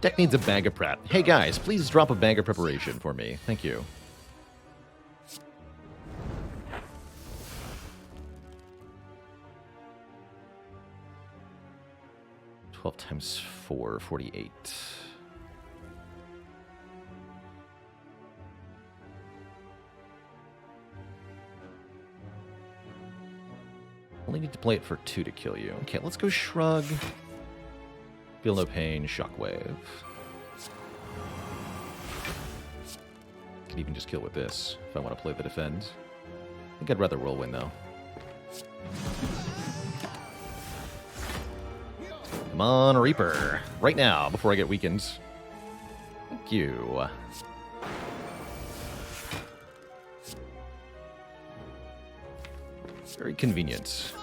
Deck needs a bag of prep. Hey guys, please drop a bag of preparation for me. Thank you. 12 times 4, 48. Only need to play it for 2 to kill you. Okay, let's go Shrug. Feel no pain, Shockwave. Can even just kill with this if I want to play the defend. I think I'd rather Whirlwind though. Come on, Reaper. Right now, before I get weakened. Thank you. Very convenient.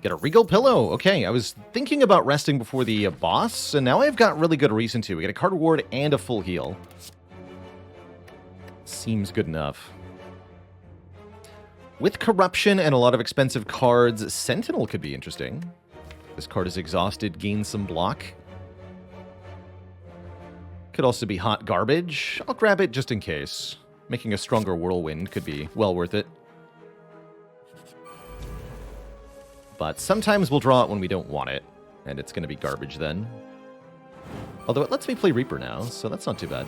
Get a Regal Pillow. Okay, I was thinking about resting before the boss, and now I've got really good reason to. We get a card reward and a full heal. Seems good enough. With Corruption and a lot of expensive cards, Sentinel could be interesting. This card is exhausted, gains some block. Could also be hot garbage. I'll grab it just in case. Making a stronger Whirlwind could be well worth it. But sometimes we'll draw it when we don't want it, and it's going to be garbage then. Although it lets me play Reaper now, so that's not too bad.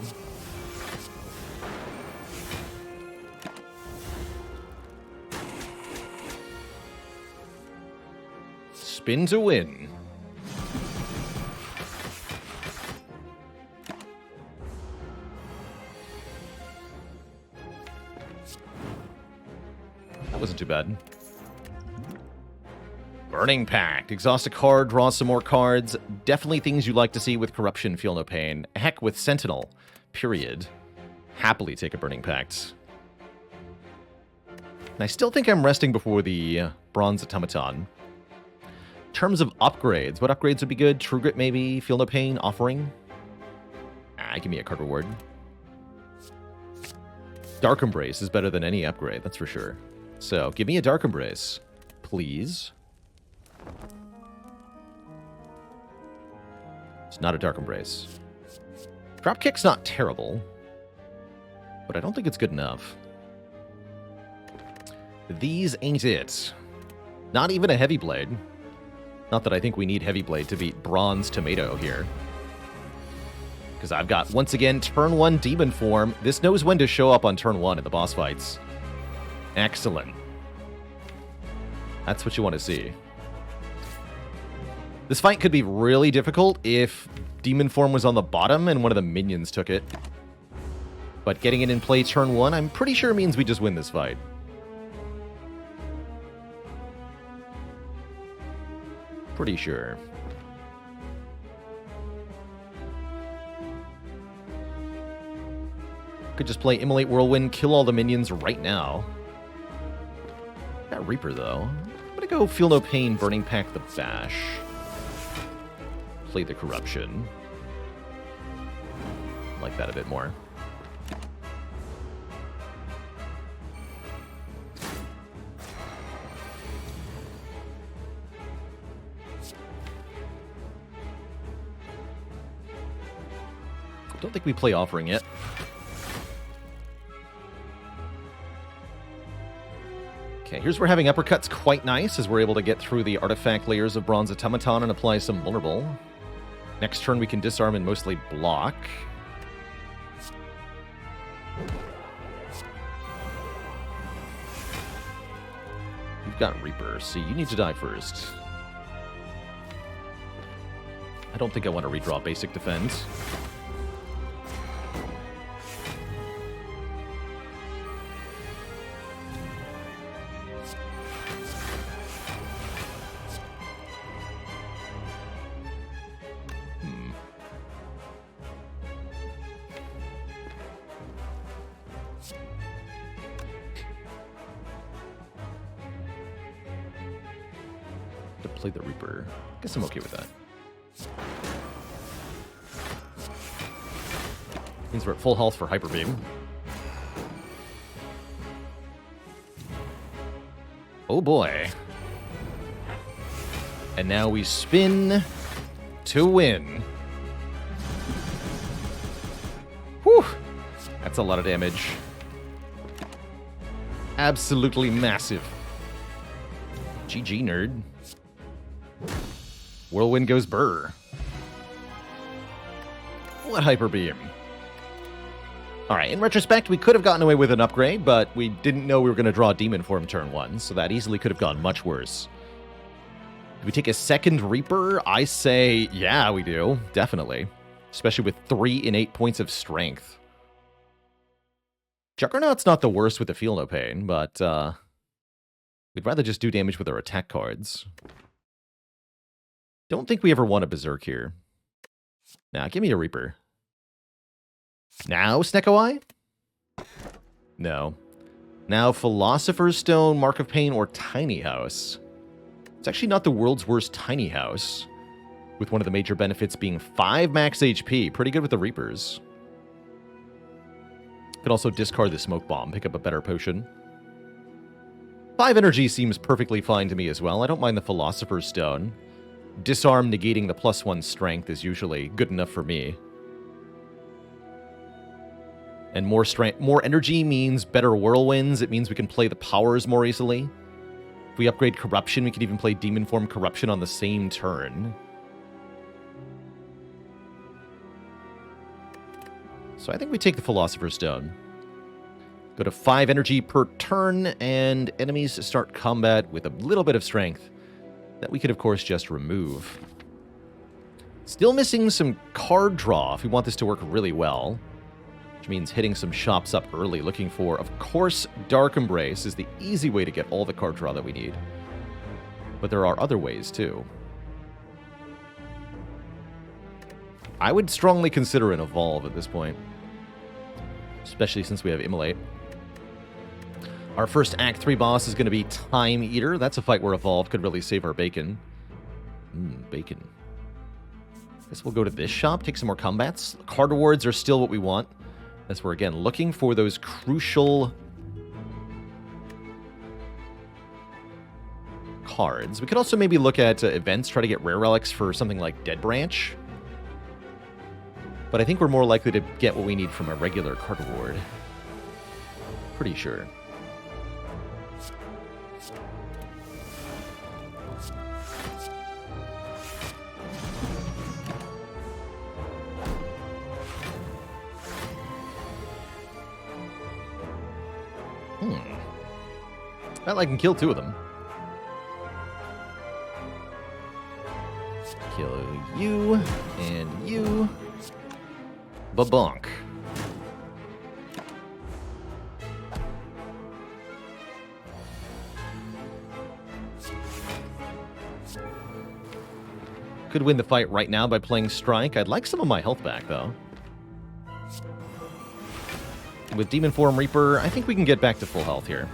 Spin to win. That wasn't too bad. Burning Pact. Exhaust a card, draw some more cards. Definitely things you like to see with Corruption, Feel No Pain. Heck, with Sentinel. Period. Happily take a Burning Pact. And I still think I'm resting before the Bronze Automaton. In terms of upgrades, what upgrades would be good? True Grit maybe? Feel No Pain? Offering? Give me a card reward. Dark Embrace is better than any upgrade, that's for sure. So, give me a Dark Embrace, please. It's not a Dark Embrace. Dropkick's not terrible, but I don't think it's good enough. These ain't it. Not even a Heavy Blade. Not that I think we need Heavy Blade to beat Bronze Tomato here. Because I've got, once again, turn 1 Demon Form. This knows when to show up on turn 1 in the boss fights. Excellent. That's what you want to see. This fight could be really difficult if Demon Form was on the bottom and one of the minions took it. But getting it in play turn 1, I'm pretty sure means we just win this fight. Pretty sure. Could just play Immolate Whirlwind, kill all the minions right now. Got Reaper, though. I'm gonna go Feel No Pain, Burning Pact the Bash. Play the Corruption. Like that a bit more. Don't think we play Offering yet. Okay, here's where having Uppercut's quite nice, as we're able to get through the artifact layers of Bronze Automaton and apply some Vulnerable. Next turn we can disarm and mostly block. You've got Reaper, so you need to die first. I don't think I want to redraw Basic Defend. Play the Reaper. Guess I'm okay with that. Means we're at full health for Hyper Beam. Oh boy. And now we spin to win. Whew! That's a lot of damage. Absolutely massive. GG, nerd. Whirlwind goes burr. What Hyper Beam? Alright, in retrospect, we could have gotten away with an upgrade, but we didn't know we were going to draw Demon Form turn 1, so that easily could have gone much worse. Do we take a second Reaper? I say, yeah, we do. Definitely. Especially with 3 innate points of strength. Juggernaut's not the worst with the Feel No Pain, but we'd rather just do damage with our attack cards. Don't think we ever want a Berserk here. Nah, give me a Reaper. Now, Snecko Eye? No. Now, Philosopher's Stone, Mark of Pain, or Tiny House. It's actually not the world's worst Tiny House, with one of the major benefits being 5 max HP. Pretty good with the Reapers. Could also discard the Smoke Bomb, pick up a better potion. 5 energy seems perfectly fine to me as well. I don't mind the Philosopher's Stone. Disarm negating the +1 strength is usually good enough for me. And more strength, more energy means better whirlwinds. It means we can play the powers more easily. If we upgrade Corruption, we can even play Demon Form Corruption on the same turn. So I think we take the Philosopher's Stone. Go to 5 energy per turn, and enemies start combat with a little bit of strength that we could, of course, just remove. Still missing some card draw if we want this to work really well. Which means hitting some shops up early, looking for, of course, Dark Embrace is the easy way to get all the card draw that we need. But there are other ways, too. I would strongly consider an Evolve at this point. Especially since we have Immolate. Our first Act 3 boss is going to be Time Eater. That's a fight where Evolve could really save our bacon. Bacon. Guess we'll go to this shop, take some more combats. Card rewards are still what we want. As we're, again, looking for those crucial cards. We could also maybe look at events, try to get rare relics for something like Dead Branch. But I think we're more likely to get what we need from a regular card reward. Pretty sure. Well, I can kill 2 of them. Kill you, and you. Bonk. Could win the fight right now by playing Strike. I'd like some of my health back, though. With Demon Form Reaper, I think we can get back to full health here.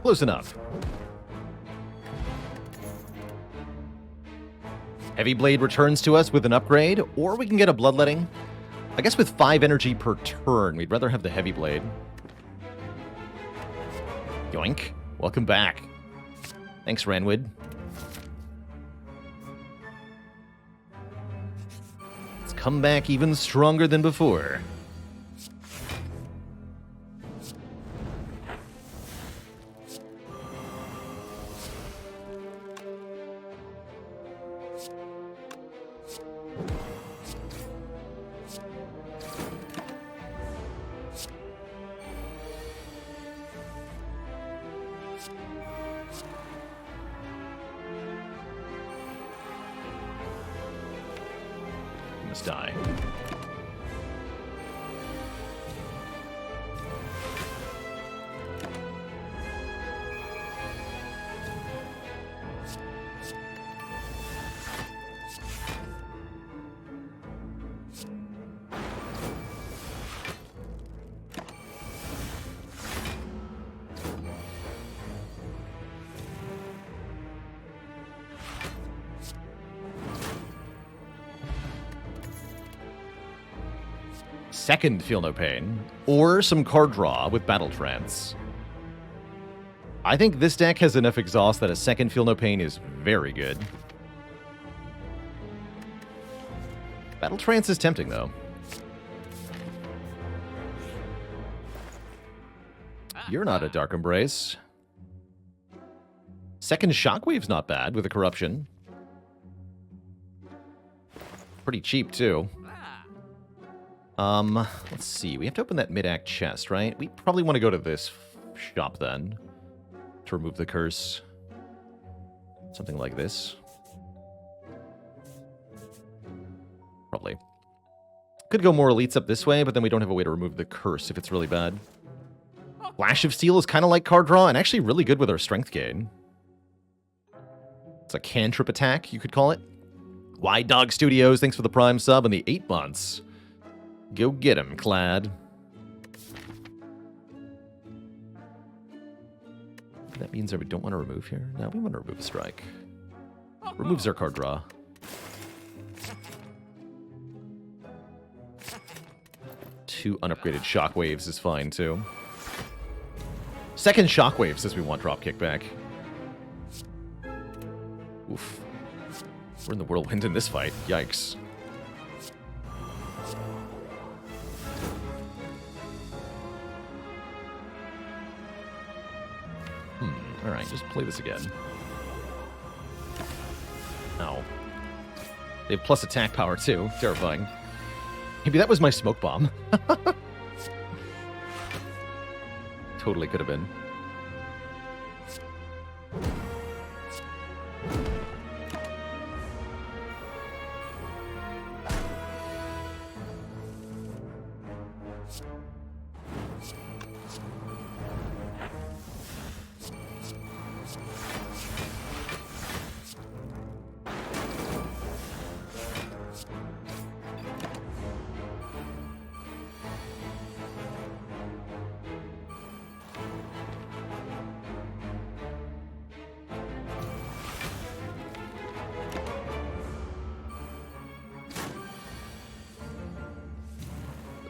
Close enough. Heavy Blade returns to us with an upgrade, or we can get a Bloodletting. I guess with 5 energy per turn, we'd rather have the Heavy Blade. Yoink. Welcome back. Thanks, Ranwood. Let's come back even stronger than before. Die. Second Feel No Pain, or some card draw with Battle Trance. I think this deck has enough exhaust that a second Feel No Pain is very good. Battle Trance is tempting, though. You're not a Dark Embrace. Second Shockwave's not bad with a Corruption. Pretty cheap, too. Let's see. We have to open that mid-act chest, right? We probably want to go to this shop, then, to remove the curse. Something like this. Probably. Could go more elites up this way, but then we don't have a way to remove the curse if it's really bad. Flash of Steel is kind of like card draw, and actually really good with our strength gain. It's a cantrip attack, you could call it. Wide Dog Studios, thanks for the Prime sub and the 8 months. Go get him, Clad. That means that we don't want to remove here. No, we want to remove a strike. Removes our card draw. Two unupgraded Shockwaves is fine, too. Second Shockwave says we want drop kickback. Oof. We're in the whirlwind in this fight. Yikes. Alright, just play this again. Ow. They have plus attack power, too. Terrifying. Maybe that was my smoke bomb. Totally could have been.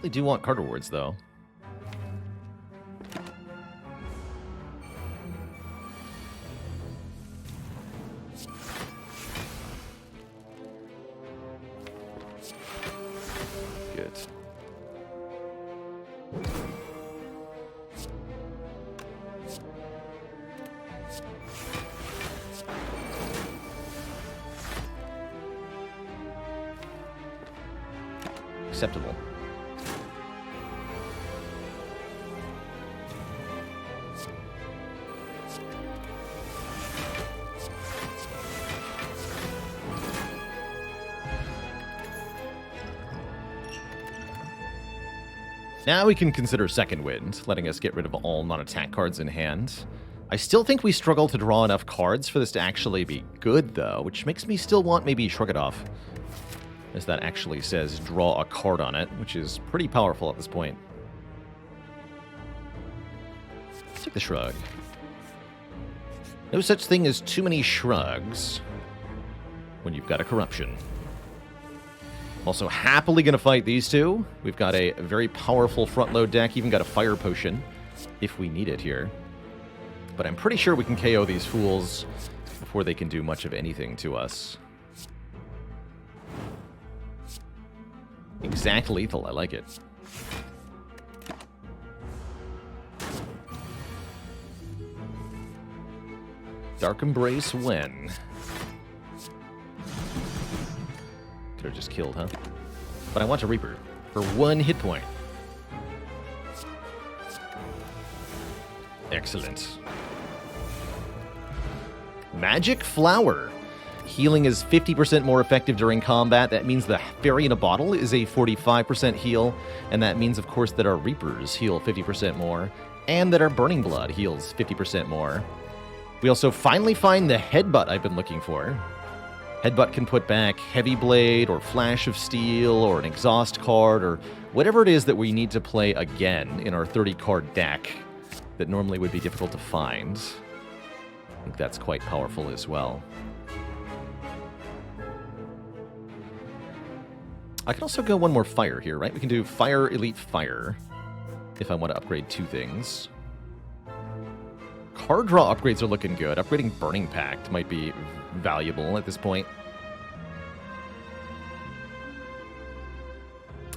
I do want card rewards, though. Good. Acceptable. Now we can consider Second Wind, letting us get rid of all non-attack cards in hand. I still think we struggle to draw enough cards for this to actually be good, though, which makes me still want maybe Shrug It Off, as that actually says draw a card on it, which is pretty powerful at this point. Let's take the Shrug. No such thing as too many shrugs when you've got a Corruption. Also happily going to fight these two. We've got a very powerful front load deck, even got a Fire Potion if we need it here. But I'm pretty sure we can KO these fools before they can do much of anything to us. Exact lethal, I like it. Dark Embrace when? Could have just killed, huh? But I want a Reaper for 1 hit point. Excellent. Magic Flower. Healing is 50% more effective during combat. That means the Fairy in a Bottle is a 45% heal. And that means, of course, that our Reapers heal 50% more. And that our Burning Blood heals 50% more. We also finally find the Headbutt I've been looking for. Headbutt can put back Heavy Blade or Flash of Steel or an Exhaust card or whatever it is that we need to play again in our 30-card deck that normally would be difficult to find. I think that's quite powerful as well. I can also go one more fire here, right? We can do fire, elite, fire, if I want to upgrade 2 things. Card draw upgrades are looking good. Upgrading Burning Pact might be valuable at this point.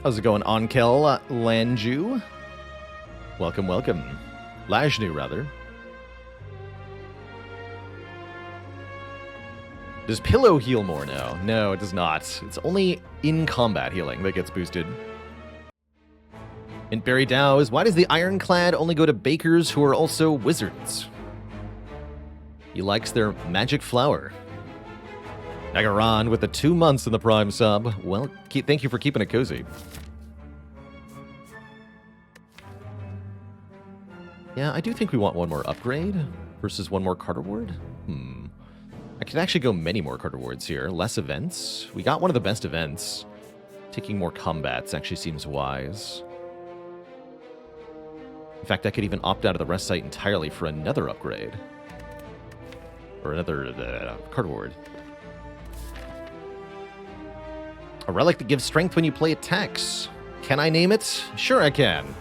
How's it going, Onkel Lanju? Welcome, welcome. Lajnu, rather. Does Pillow heal more now? No, it does not. It's only in combat healing that gets boosted. Mintberry Dow is, why does the Ironclad only go to bakers who are also wizards? He likes their magic flower. Nagaran with the 2 months in the Prime sub. Well, thank you for keeping it cozy. Yeah, I do think we want one more upgrade versus one more card reward. I could actually go many more card rewards here. Less events. We got one of the best events. Taking more combats actually seems wise. In fact, I could even opt out of the rest site entirely for another upgrade. Or another card reward. A relic that gives strength when you play attacks. Can I name it? Sure I can.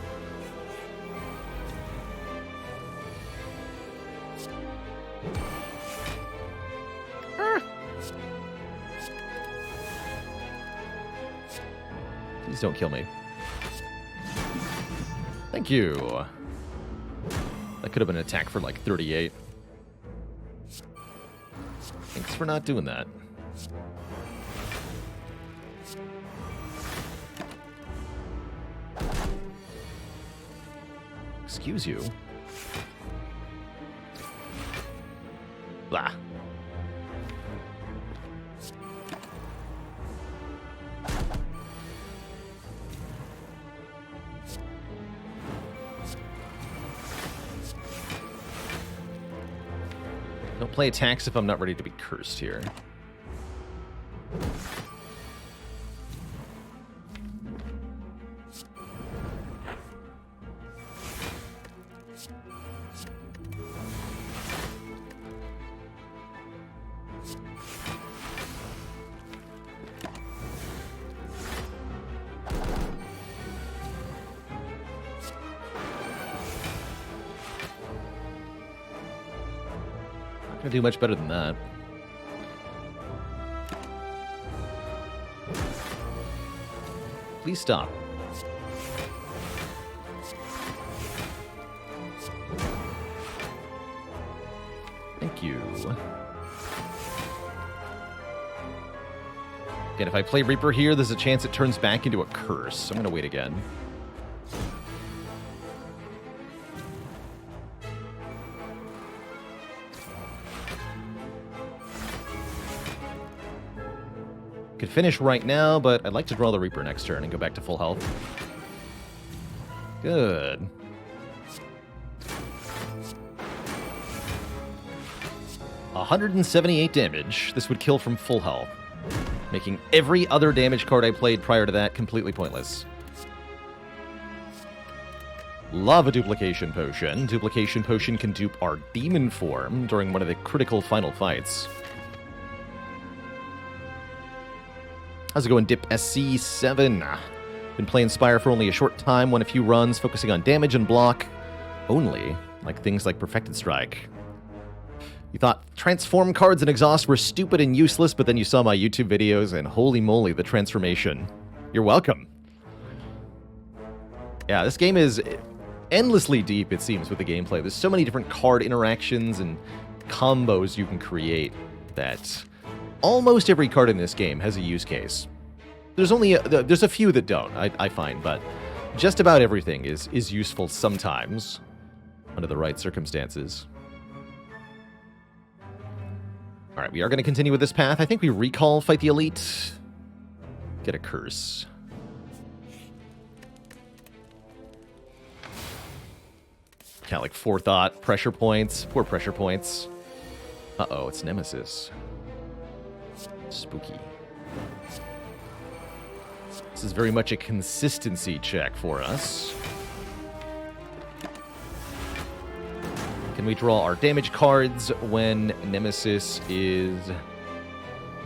Please don't kill me. Thank you. That could have been an attack for like 38. Thanks for not doing that. Excuse you. Blah. Don't play attacks if I'm not ready to be cursed here. Do much better than that. Please stop. Thank you. Again, if I play Reaper here, there's a chance it turns back into a curse. I'm gonna wait again. Could finish right now, but I'd like to draw the Reaper next turn and go back to full health. Good. $178 damage. This would kill from full health, making every other damage card I played prior to that completely pointless. Love a Duplication Potion. Duplication Potion can dupe our demon form during one of the critical final fights. How's it going, Dip SC7? Been playing Spire for only a short time, won a few runs, focusing on damage and block only, like things like Perfected Strike. You thought transform cards and exhaust were stupid and useless, but then you saw my YouTube videos, and holy moly, the transformation. You're welcome. Yeah, this game is endlessly deep, it seems, with the gameplay. There's so many different card interactions and combos you can create that almost every card in this game has a use case. There's a few that don't, I find, but just about everything is useful sometimes under the right circumstances. All right, we are going to continue with this path. I think we recall Fight the Elite. Get a curse. Count like forethought, pressure points, poor pressure points. Uh-oh, it's Nemesis. Spooky. This is very much a consistency check for us. Can we draw our damage cards when Nemesis is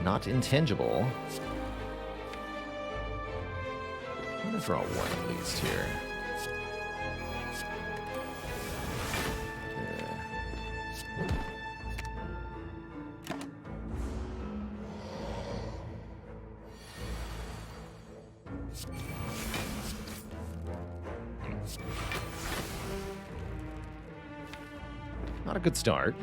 not intangible? I'm gonna draw one at least here. Not a good start.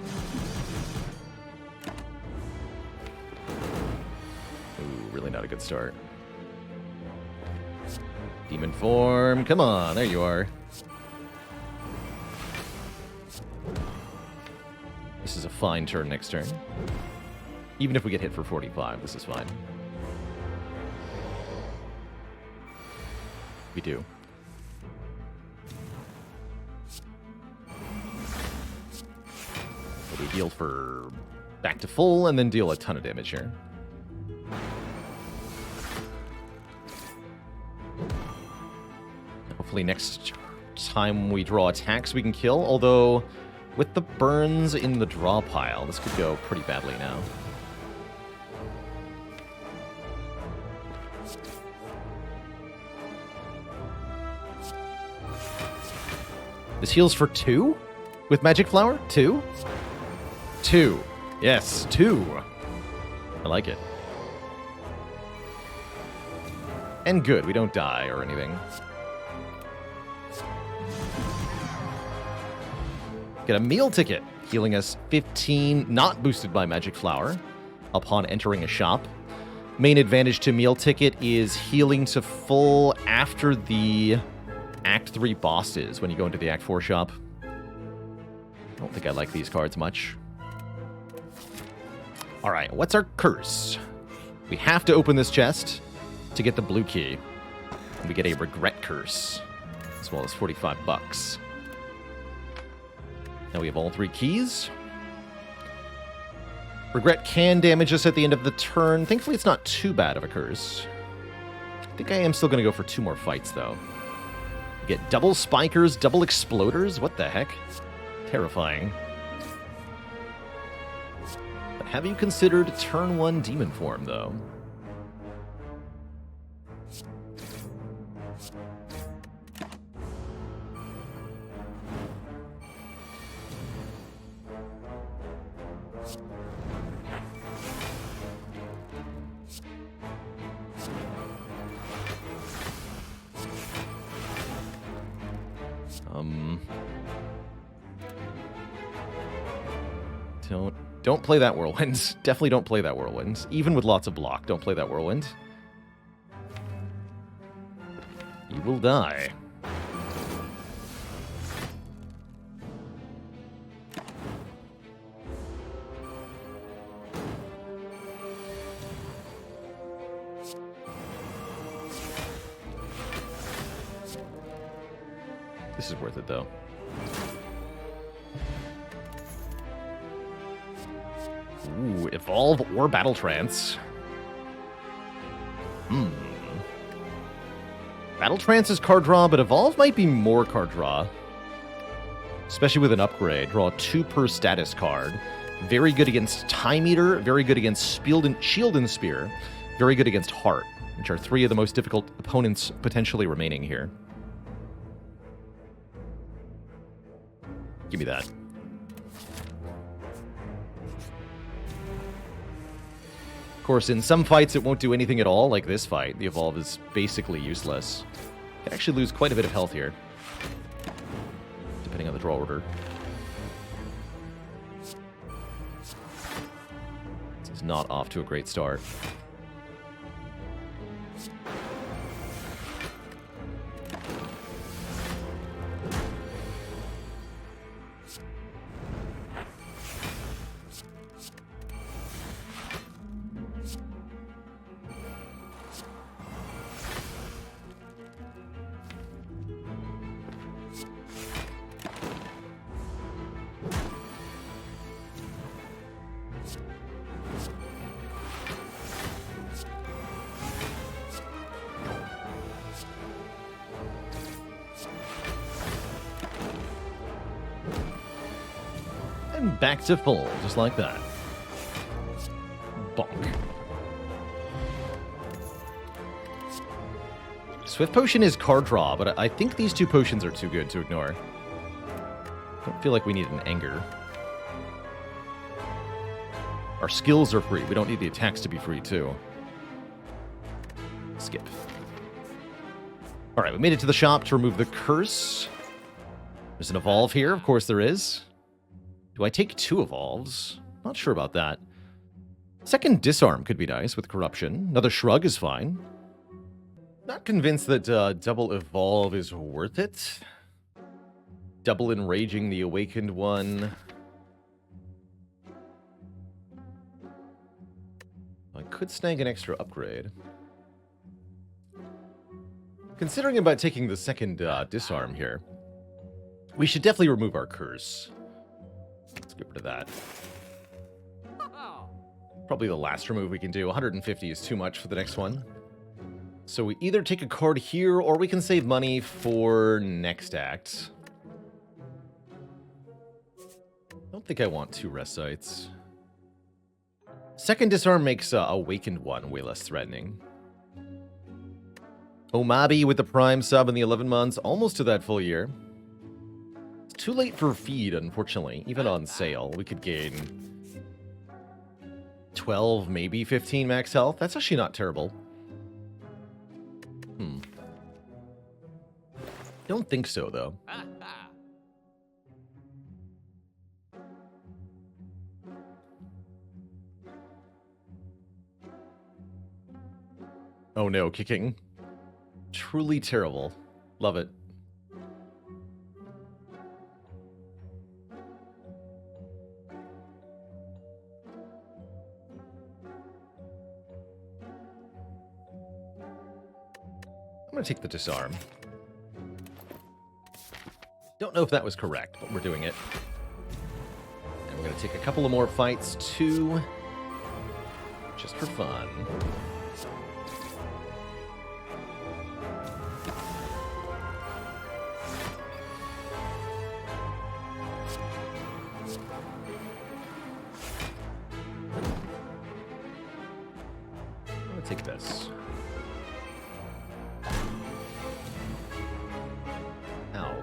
Ooh, really not a good start. Demon form, come on, there you are. This is a fine turn next turn. Even if we get hit for 45, this is fine. We do. We deal for back to full, and then deal a ton of damage here. Hopefully next time we draw attacks we can kill, although with the burns in the draw pile, this could go pretty badly now. This heals for 2? With Magic Flower? 2? 2. Yes, 2. I like it. And good, we don't die or anything. Get a meal ticket, healing us 15, not boosted by Magic Flower, upon entering a shop. Main advantage to meal ticket is healing to full after the Act 3 bosses when you go into the Act 4 shop. I don't think I like these cards much. Alright, what's our curse? We have to open this chest to get the blue key. And we get a regret curse, as well as 45 bucks. Now we have all 3 keys. Regret can damage us at the end of the turn. Thankfully, it's not too bad of a curse. I think I am still going to go for 2 more fights, though. We get double spikers, double exploders. What the heck? Terrifying. But have you considered turn 1 demon form, though? Don't play that Whirlwind. Definitely don't play that Whirlwind. Even with lots of block, don't play that Whirlwind. You will die. This is worth it, though. Ooh, Evolve or Battle Trance. Battle Trance is card draw, but Evolve might be more card draw. Especially with an upgrade. Draw 2 per status card. Very good against Time Eater, very good against Shield and Spear, very good against Heart, which are 3 of the most difficult opponents potentially remaining here. Give me that. Of course, in some fights it won't do anything at all, like this fight. The Evolve is basically useless. Can actually lose quite a bit of health here, depending on the draw order. This is not off to a great start. And back to full, just like that. Bonk. Swift Potion is card draw, but I think these two potions are too good to ignore. Don't feel like we need an Anger. Our skills are free. We don't need the attacks to be free, too. Skip. All right, we made it to the shop to remove the curse. There's an evolve here. Of course there is. Do I take 2 evolves? Not sure about that. Second disarm could be nice with corruption. Another shrug is fine. Not convinced that double evolve is worth it. Double enraging the awakened one. I could snag an extra upgrade. Considering about taking the second disarm here, we should definitely remove our curse. Let's get rid of that. Probably the last remove we can do. 150 is too much for the next one. So we either take a card here, or we can save money for next act. I don't think I want 2 rest sites. Second disarm makes awakened one way less threatening. Omabi with the prime sub in the 11 months, almost to that full year. It's too late for feed, unfortunately. Even on sale, we could gain 12, maybe 15 max health. That's actually not terrible. Don't think so, though. Oh no, kicking. Truly terrible. Love it. I'm gonna take the disarm. Don't know if that was correct, but we're doing it. And we're gonna take a couple of more fights too, just for fun. Take this. Ow.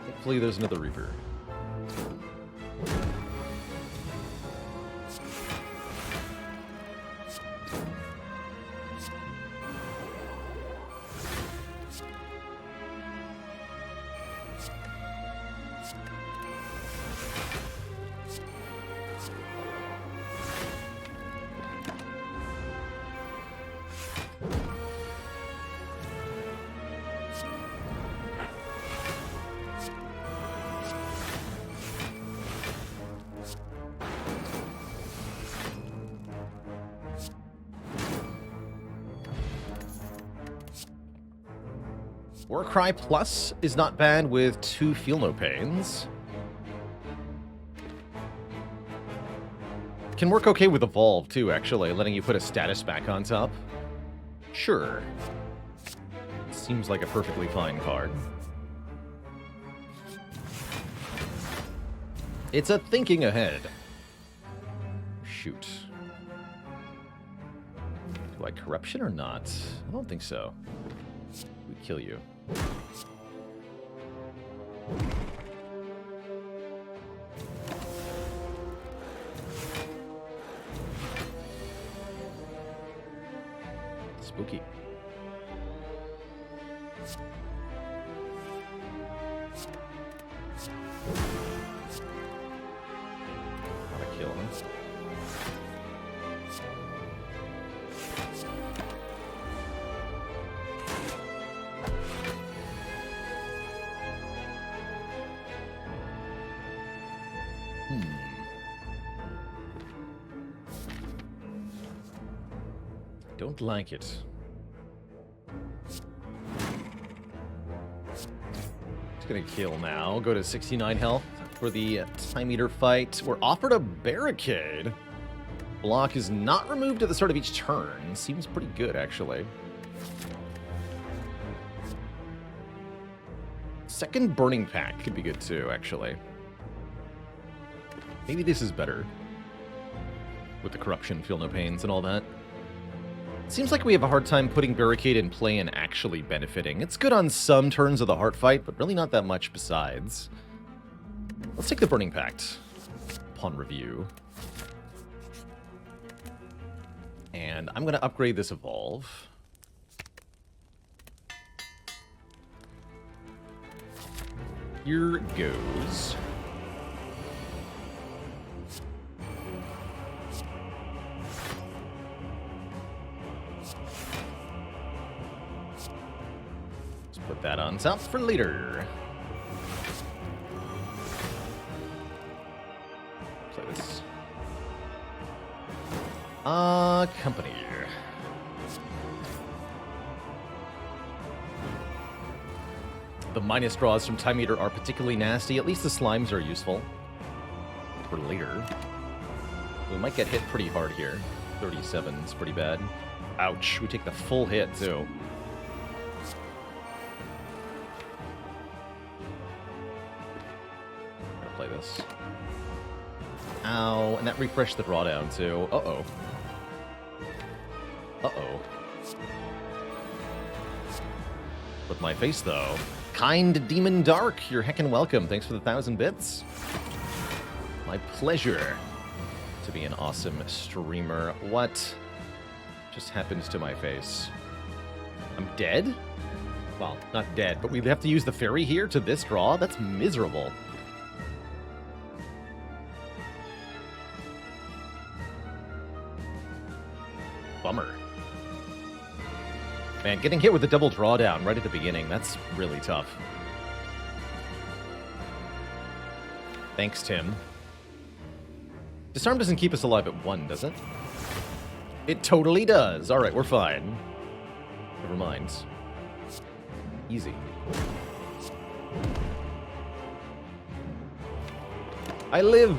Hopefully there's another Reaper. Warcry Plus is not bad with 2 Feel No Pains. Can work okay with Evolve, too, actually, letting you put a status back on top. Sure. Seems like a perfectly fine card. It's a thinking ahead. Shoot. Do I corruption or not? I don't think so. We kill you. Spooky. Gotta kill him. Don't like it. It's gonna kill now. Go to 69 health for the Time Eater fight. We're offered a barricade. Block is not removed at the start of each turn. Seems pretty good, actually. Second Burning Pact could be good too, actually. Maybe this is better. with the corruption, feel no pains, and all that. It seems like we have a hard time putting Barricade in play and actually benefiting. It's good on some turns of the Heart Fight, but really not that much besides. Let's take the Burning Pact upon review. And I'm going to upgrade this Evolve. Here goes. Let's put that on top for later. Play this. Company. The minus draws from Time Eater are particularly nasty. At least the slimes are useful. For later. We might get hit pretty hard here. 37 is pretty bad. Ouch. We take the full hit, too. Gotta play this. Ow. And that refreshed the drawdown, too. Uh-oh. Uh-oh. With my face, though. Kind Demon Dark, you're heckin' welcome. Thanks for the 1,000 bits. My pleasure to be an awesome streamer. What just happened to my face? I'm dead? Well, not dead, but we have to use the fairy here to this draw? That's miserable. Bummer. Man, getting hit with a double drawdown right at the beginning, that's really tough. Thanks, Tim. Disarm doesn't keep us alive at 1, does it? It totally does. Alright, we're fine. Never mind. Easy. I live!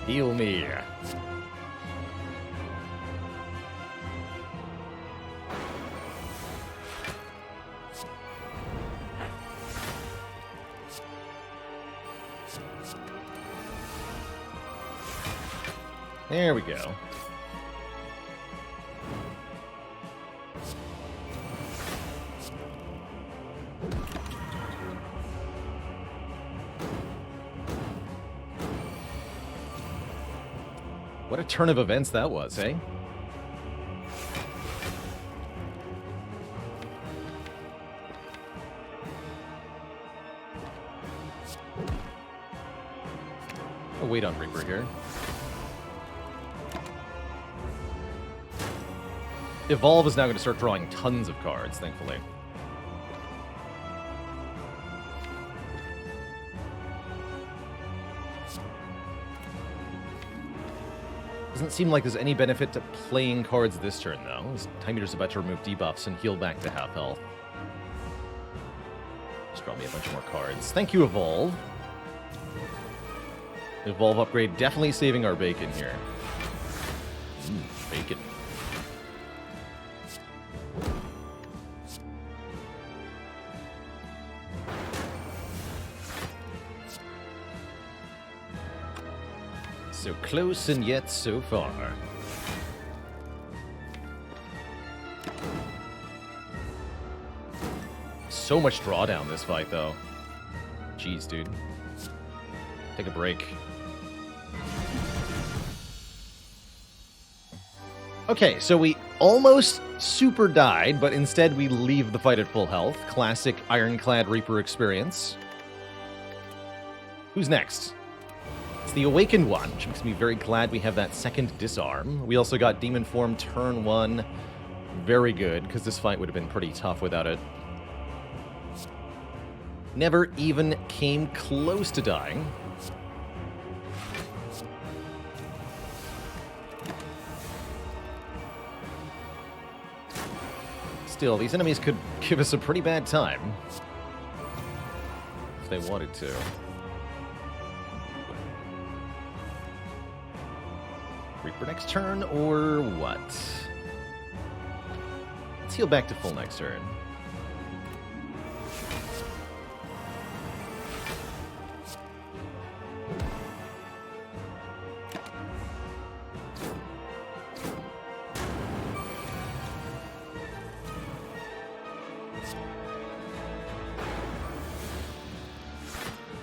Heal me. There we go. What a turn of events that was, eh? I'll wait on Reaper here. Evolve is now going to start drawing tons of cards, thankfully. Doesn't seem like there's any benefit to playing cards this turn, though. Time Eater's about to remove debuffs and heal back to half health. Just draw me a bunch more cards. Thank you, Evolve. Evolve upgrade definitely saving our bacon here. Bacon. So close and yet so far. So much drawdown this fight, though. Jeez, dude. Take a break. Okay, so we almost super died, but instead we leave the fight at full health. Classic Ironclad Reaper experience. Who's next? It's the Awakened one, which makes me very glad we have that second disarm. We also got Demon Form turn 1. Very good, because this fight would have been pretty tough without it. Never even came close to dying. Still, these enemies could give us a pretty bad time. If they wanted to. Reaper next turn, or what? heal back to full next turn.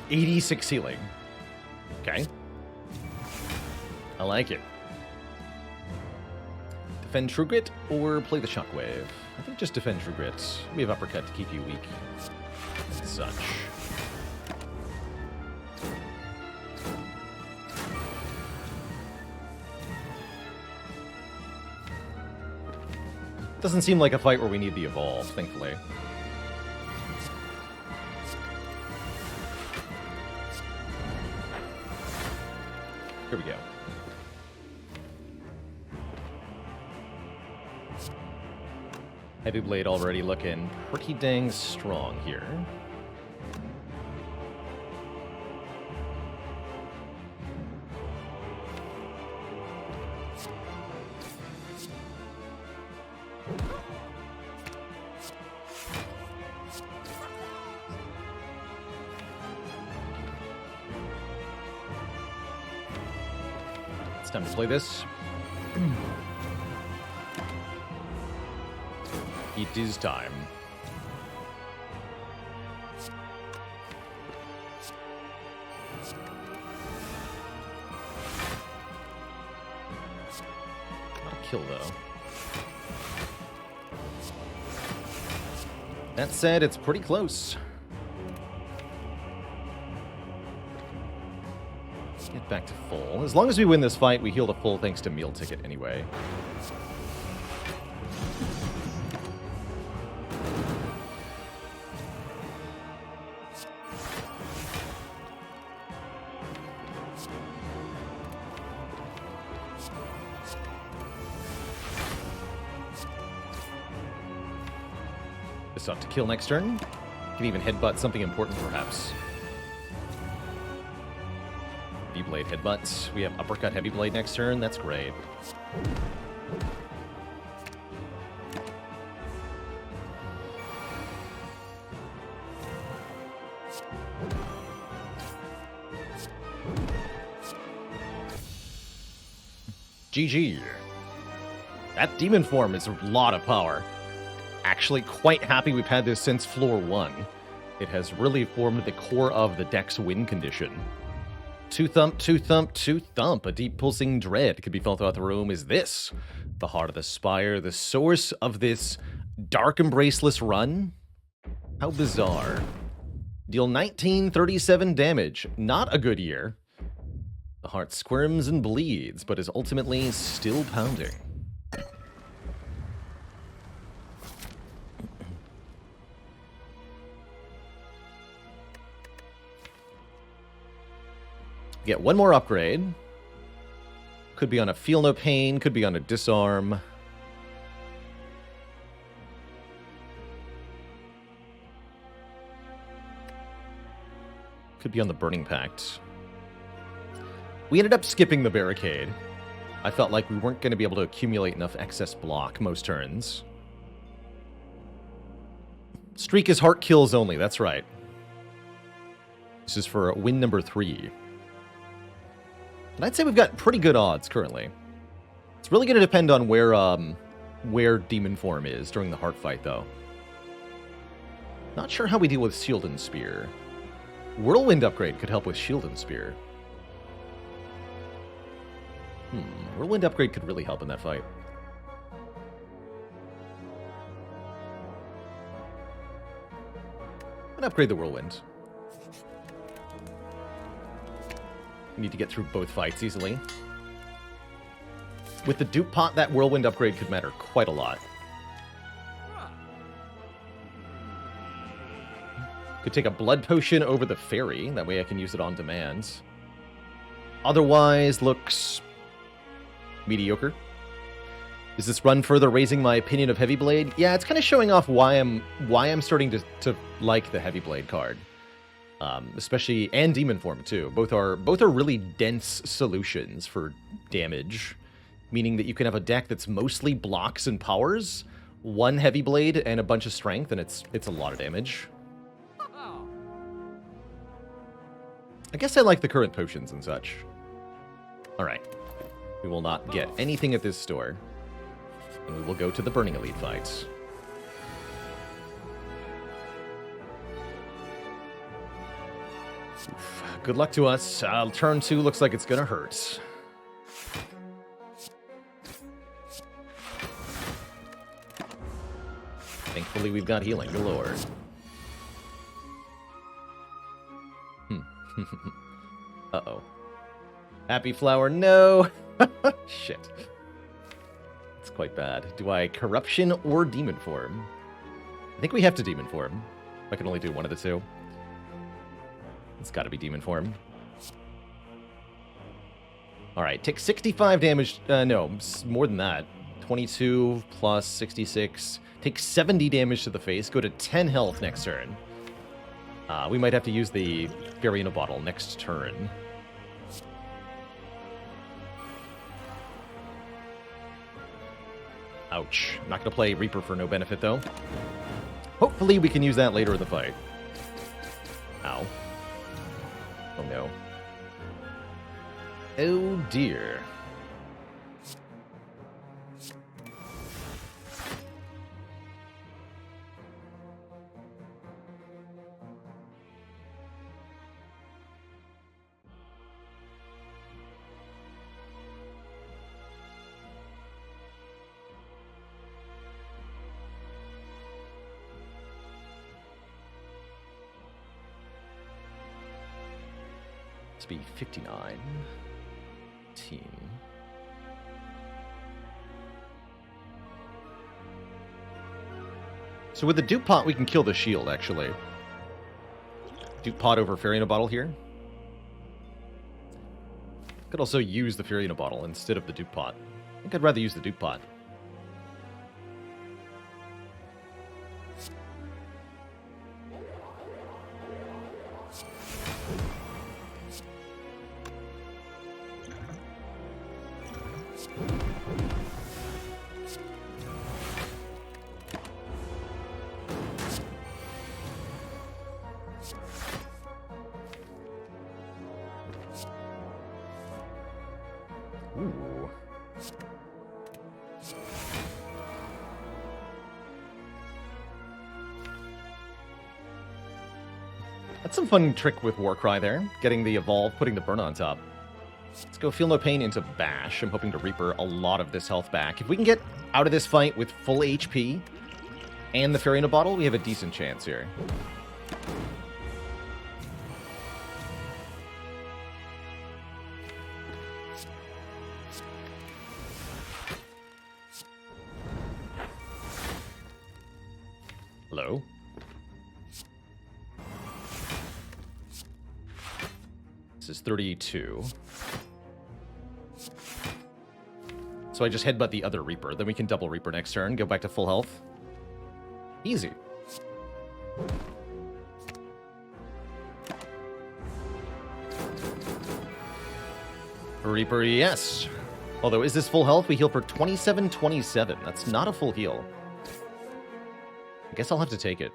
$86 healing. Okay. I like it. Defend True Grit or play the Shockwave? I think just defend True Grit. We have Uppercut to keep you weak and such. Doesn't seem like a fight where we need the Evolve, thankfully. Here we go. Heavy Blade already looking pretty dang strong here. It's time to play this. It is time. Not a kill, though. That said, it's pretty close. Get back to full. As long as we win this fight, we heal to full thanks to Meal Ticket anyway. This ought to kill next turn. Can even headbutt something important, perhaps. Heavy Blade headbutts. We have Uppercut Heavy Blade next turn. That's great. GG. That demon form is a lot of power. Actually quite happy we've had this since floor 1. It has really formed the core of the deck's win condition. Two thump, two thump, two thump. A deep pulsing dread could be felt throughout the room. Is this the heart of the spire, the source of this dark embraceless run? How bizarre. Deal 1937 damage. Not a good year. The heart squirms and bleeds, but is ultimately still pounding. Get one more upgrade. Could be on a Feel No Pain, could be on a Disarm. Could be on the Burning Pact. We ended up skipping the Barricade. I felt like we weren't going to be able to accumulate enough excess block most turns. Streak is heart kills only, that's right. This is for win number 3. And I'd say we've got pretty good odds currently. It's really going to depend on where Demon Form is during the heart fight, though. Not sure how we deal with Shield and Spear. Whirlwind upgrade could help with Shield and Spear. Whirlwind upgrade could really help in that fight. I'm gonna upgrade the Whirlwind. We need to get through both fights easily. With the dupe pot, that Whirlwind upgrade could matter quite a lot. Could take a blood potion over the fairy. That way I can use it on demand. Otherwise, looks mediocre. Is this run further raising my opinion of Heavy Blade? Yeah, it's kind of showing off why I'm starting to like the Heavy Blade card. Especially, and Demon Form too. Both are really dense solutions for damage, meaning that you can have a deck that's mostly blocks and powers, one heavy blade and a bunch of strength, and it's a lot of damage. I guess I like the current potions and such. Alright. We will not get anything at this store. And we will go to the Burning Elite fights. Oof. Good luck to us. Turn 2 looks like it's gonna hurt. Thankfully, we've got healing galore. Uh-oh. Happy Flower, no! Shit. It's quite bad. Do I Corruption or Demon Form? I think we have to Demon Form. I can only do one of the two. It's gotta be Demon Form. Alright, take 65 damage. No, more than that. 22 plus 66. Take 70 damage to the face. Go to 10 health next turn. We might have to use the Fairy in a Bottle next turn. Ouch. I'm not going to play Reaper for no benefit, though. Hopefully we can use that later in the fight. Ow. Oh, no. Oh, dear. Be 59 team. So with the Dupe Pot, we can kill the shield, actually. Dupe Pot over Fairy in a Bottle here. Could also use the Fairy in a Bottle instead of the Dupe Pot. I think I'd rather use the Dupe Pot. Ooh. That's some fun trick with Warcry there. Getting the Evolve, putting the Burn on top. Let's go Feel No Pain into Bash. I'm hoping to Reaper a lot of this health back. If we can get out of this fight with full HP and the Fairy in a Bottle, we have a decent chance here. Hello? This is 32. So I just headbutt the other Reaper. Then we can double Reaper next turn. Go back to full health. Easy. Reaper, yes. Although, is this full health? We heal for 27-27. That's not a full heal. I guess I'll have to take it.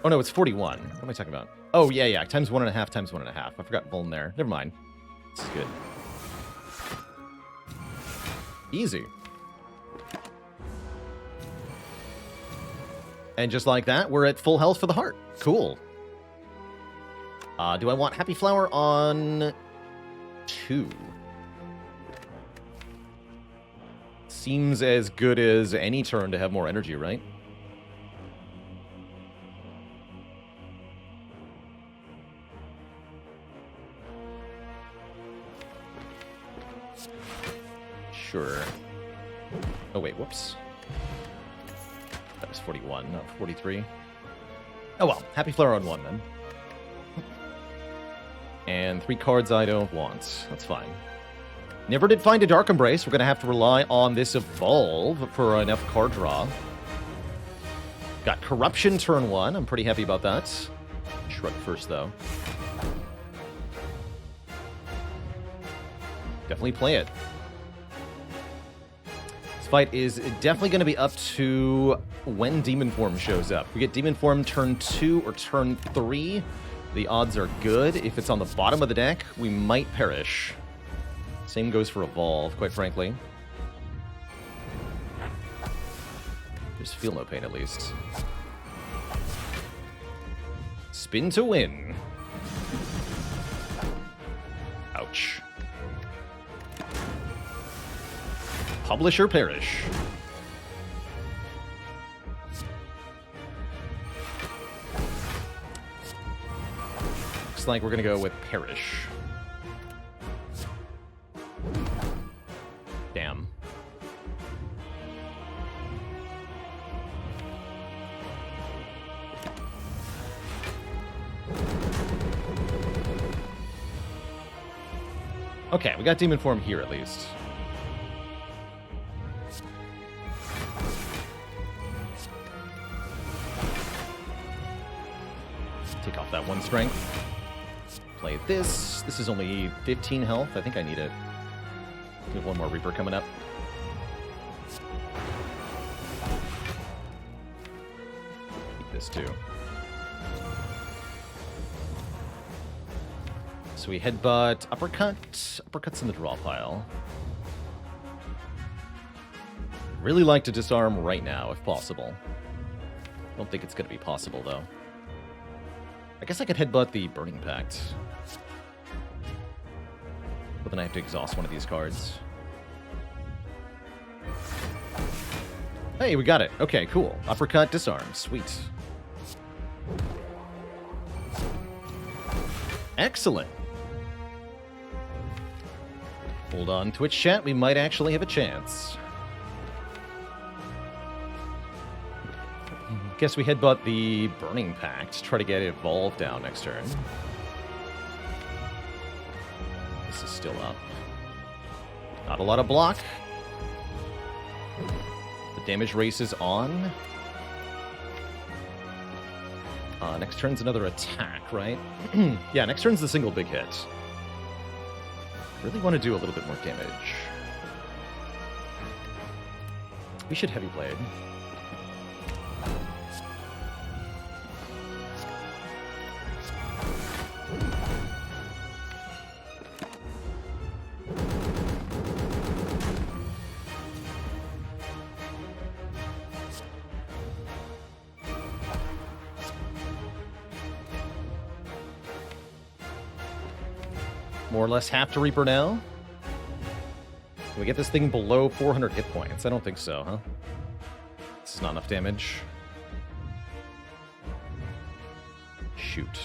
Oh no, it's 41. What am I talking about? Oh, yeah. Times 1.5, times 1.5. I forgot Vuln there. Never mind. This is good. Easy. And just like that, we're at full health for the heart. Cool. Do I want Happy Flower on 2? Seems as good as any turn to have more energy, right? Sure. Oh, wait, whoops. That was 41, not 43. Oh, well. Happy Flower on 1, then. And 3 cards I don't want. That's fine. Never did find a Dark Embrace. We're going to have to rely on this Evolve for enough card draw. Got Corruption turn 1. I'm pretty happy about that. Shrug first, though. Definitely play it. This fight is definitely going to be up to when Demon Form shows up. We get Demon Form turn 2 or turn 3. The odds are good. If it's on the bottom of the deck, we might perish. Same goes for Evolve, quite frankly. Just feel no pain, at least. Spin to win. Ouch. Publish or perish. Looks like we're gonna go with perish. Damn. Okay, we got Demon Form here at least. Take off that 1 strength. Play this. This is only 15 health. I think I need it. We have 1 more Reaper coming up. Keep this too. So we headbutt, uppercut. Uppercut's in the draw pile. Really like to disarm right now, if possible. Don't think it's going to be possible, though. I guess I could headbutt the Burning Pact. But then I have to exhaust one of these cards. Hey, we got it. Okay, cool. Uppercut, disarm. Sweet. Excellent. Hold on, Twitch chat. We might actually have a chance. Guess we headbutt the Burning Pact. Try to get Evolve down next turn. This is still up. Not a lot of block. The damage race is on. Next turn's another attack, right? Yeah, next turn's the single big hit. Really want to do a little bit more damage. We should Heavy Blade. More or less half to Reaper now. Can we get this thing below 400 hit points? I don't think so, huh? This is not enough damage. Shoot.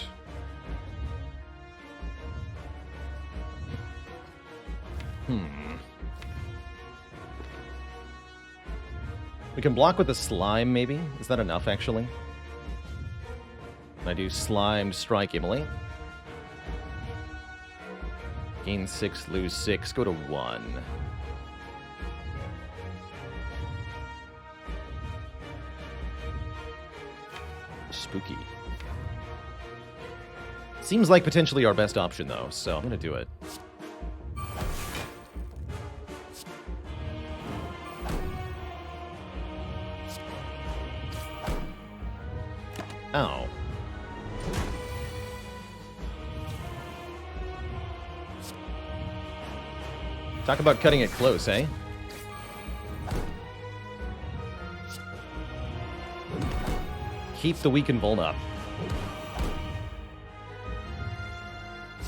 We can block with a Slime, maybe? Is that enough, actually? Can I do Slime, Strike, Immolate? Gain 6, lose 6, go to 1. Spooky. Seems like potentially our best option, though, so I'm gonna do it. Ow. Talk about cutting it close, eh? Keep the weak and vuln up.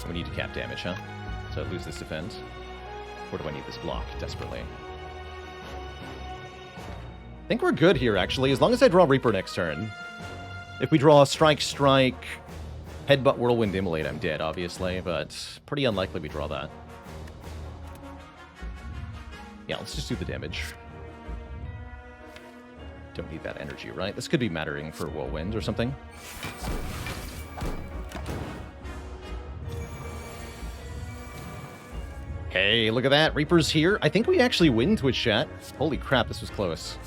We need to cap damage, huh? So I lose this defense. Or do I need this block desperately? I think we're good here, actually, as long as I draw Reaper next turn. If we draw Strike, Strike, Headbutt, Whirlwind, Immolate, I'm dead, obviously, but pretty unlikely we draw that. Yeah, let's just do the damage. Don't need that energy, right? This could be mattering for Whirlwind or something. Hey, look at that. Reaper's here. I think we actually win, Twitch chat. Holy crap, this was close.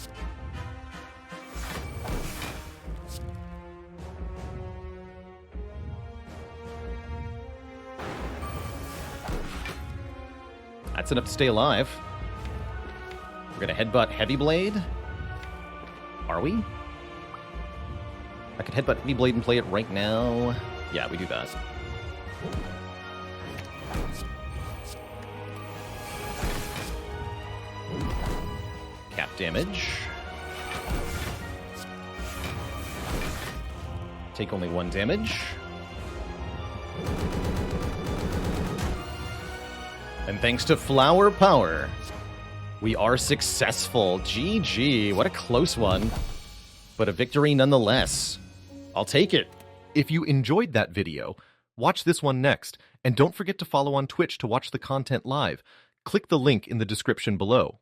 That's enough to stay alive. We're gonna headbutt Heavy Blade. Are we? I could headbutt Heavy Blade and play it right now. Yeah, we do that. Cap damage. Take only 1 damage. And thanks to Flower Power, we are successful. GG. What a close one. But a victory nonetheless. I'll take it. If you enjoyed that video, watch this one next. And don't forget to follow on Twitch to watch the content live. Click the link in the description below.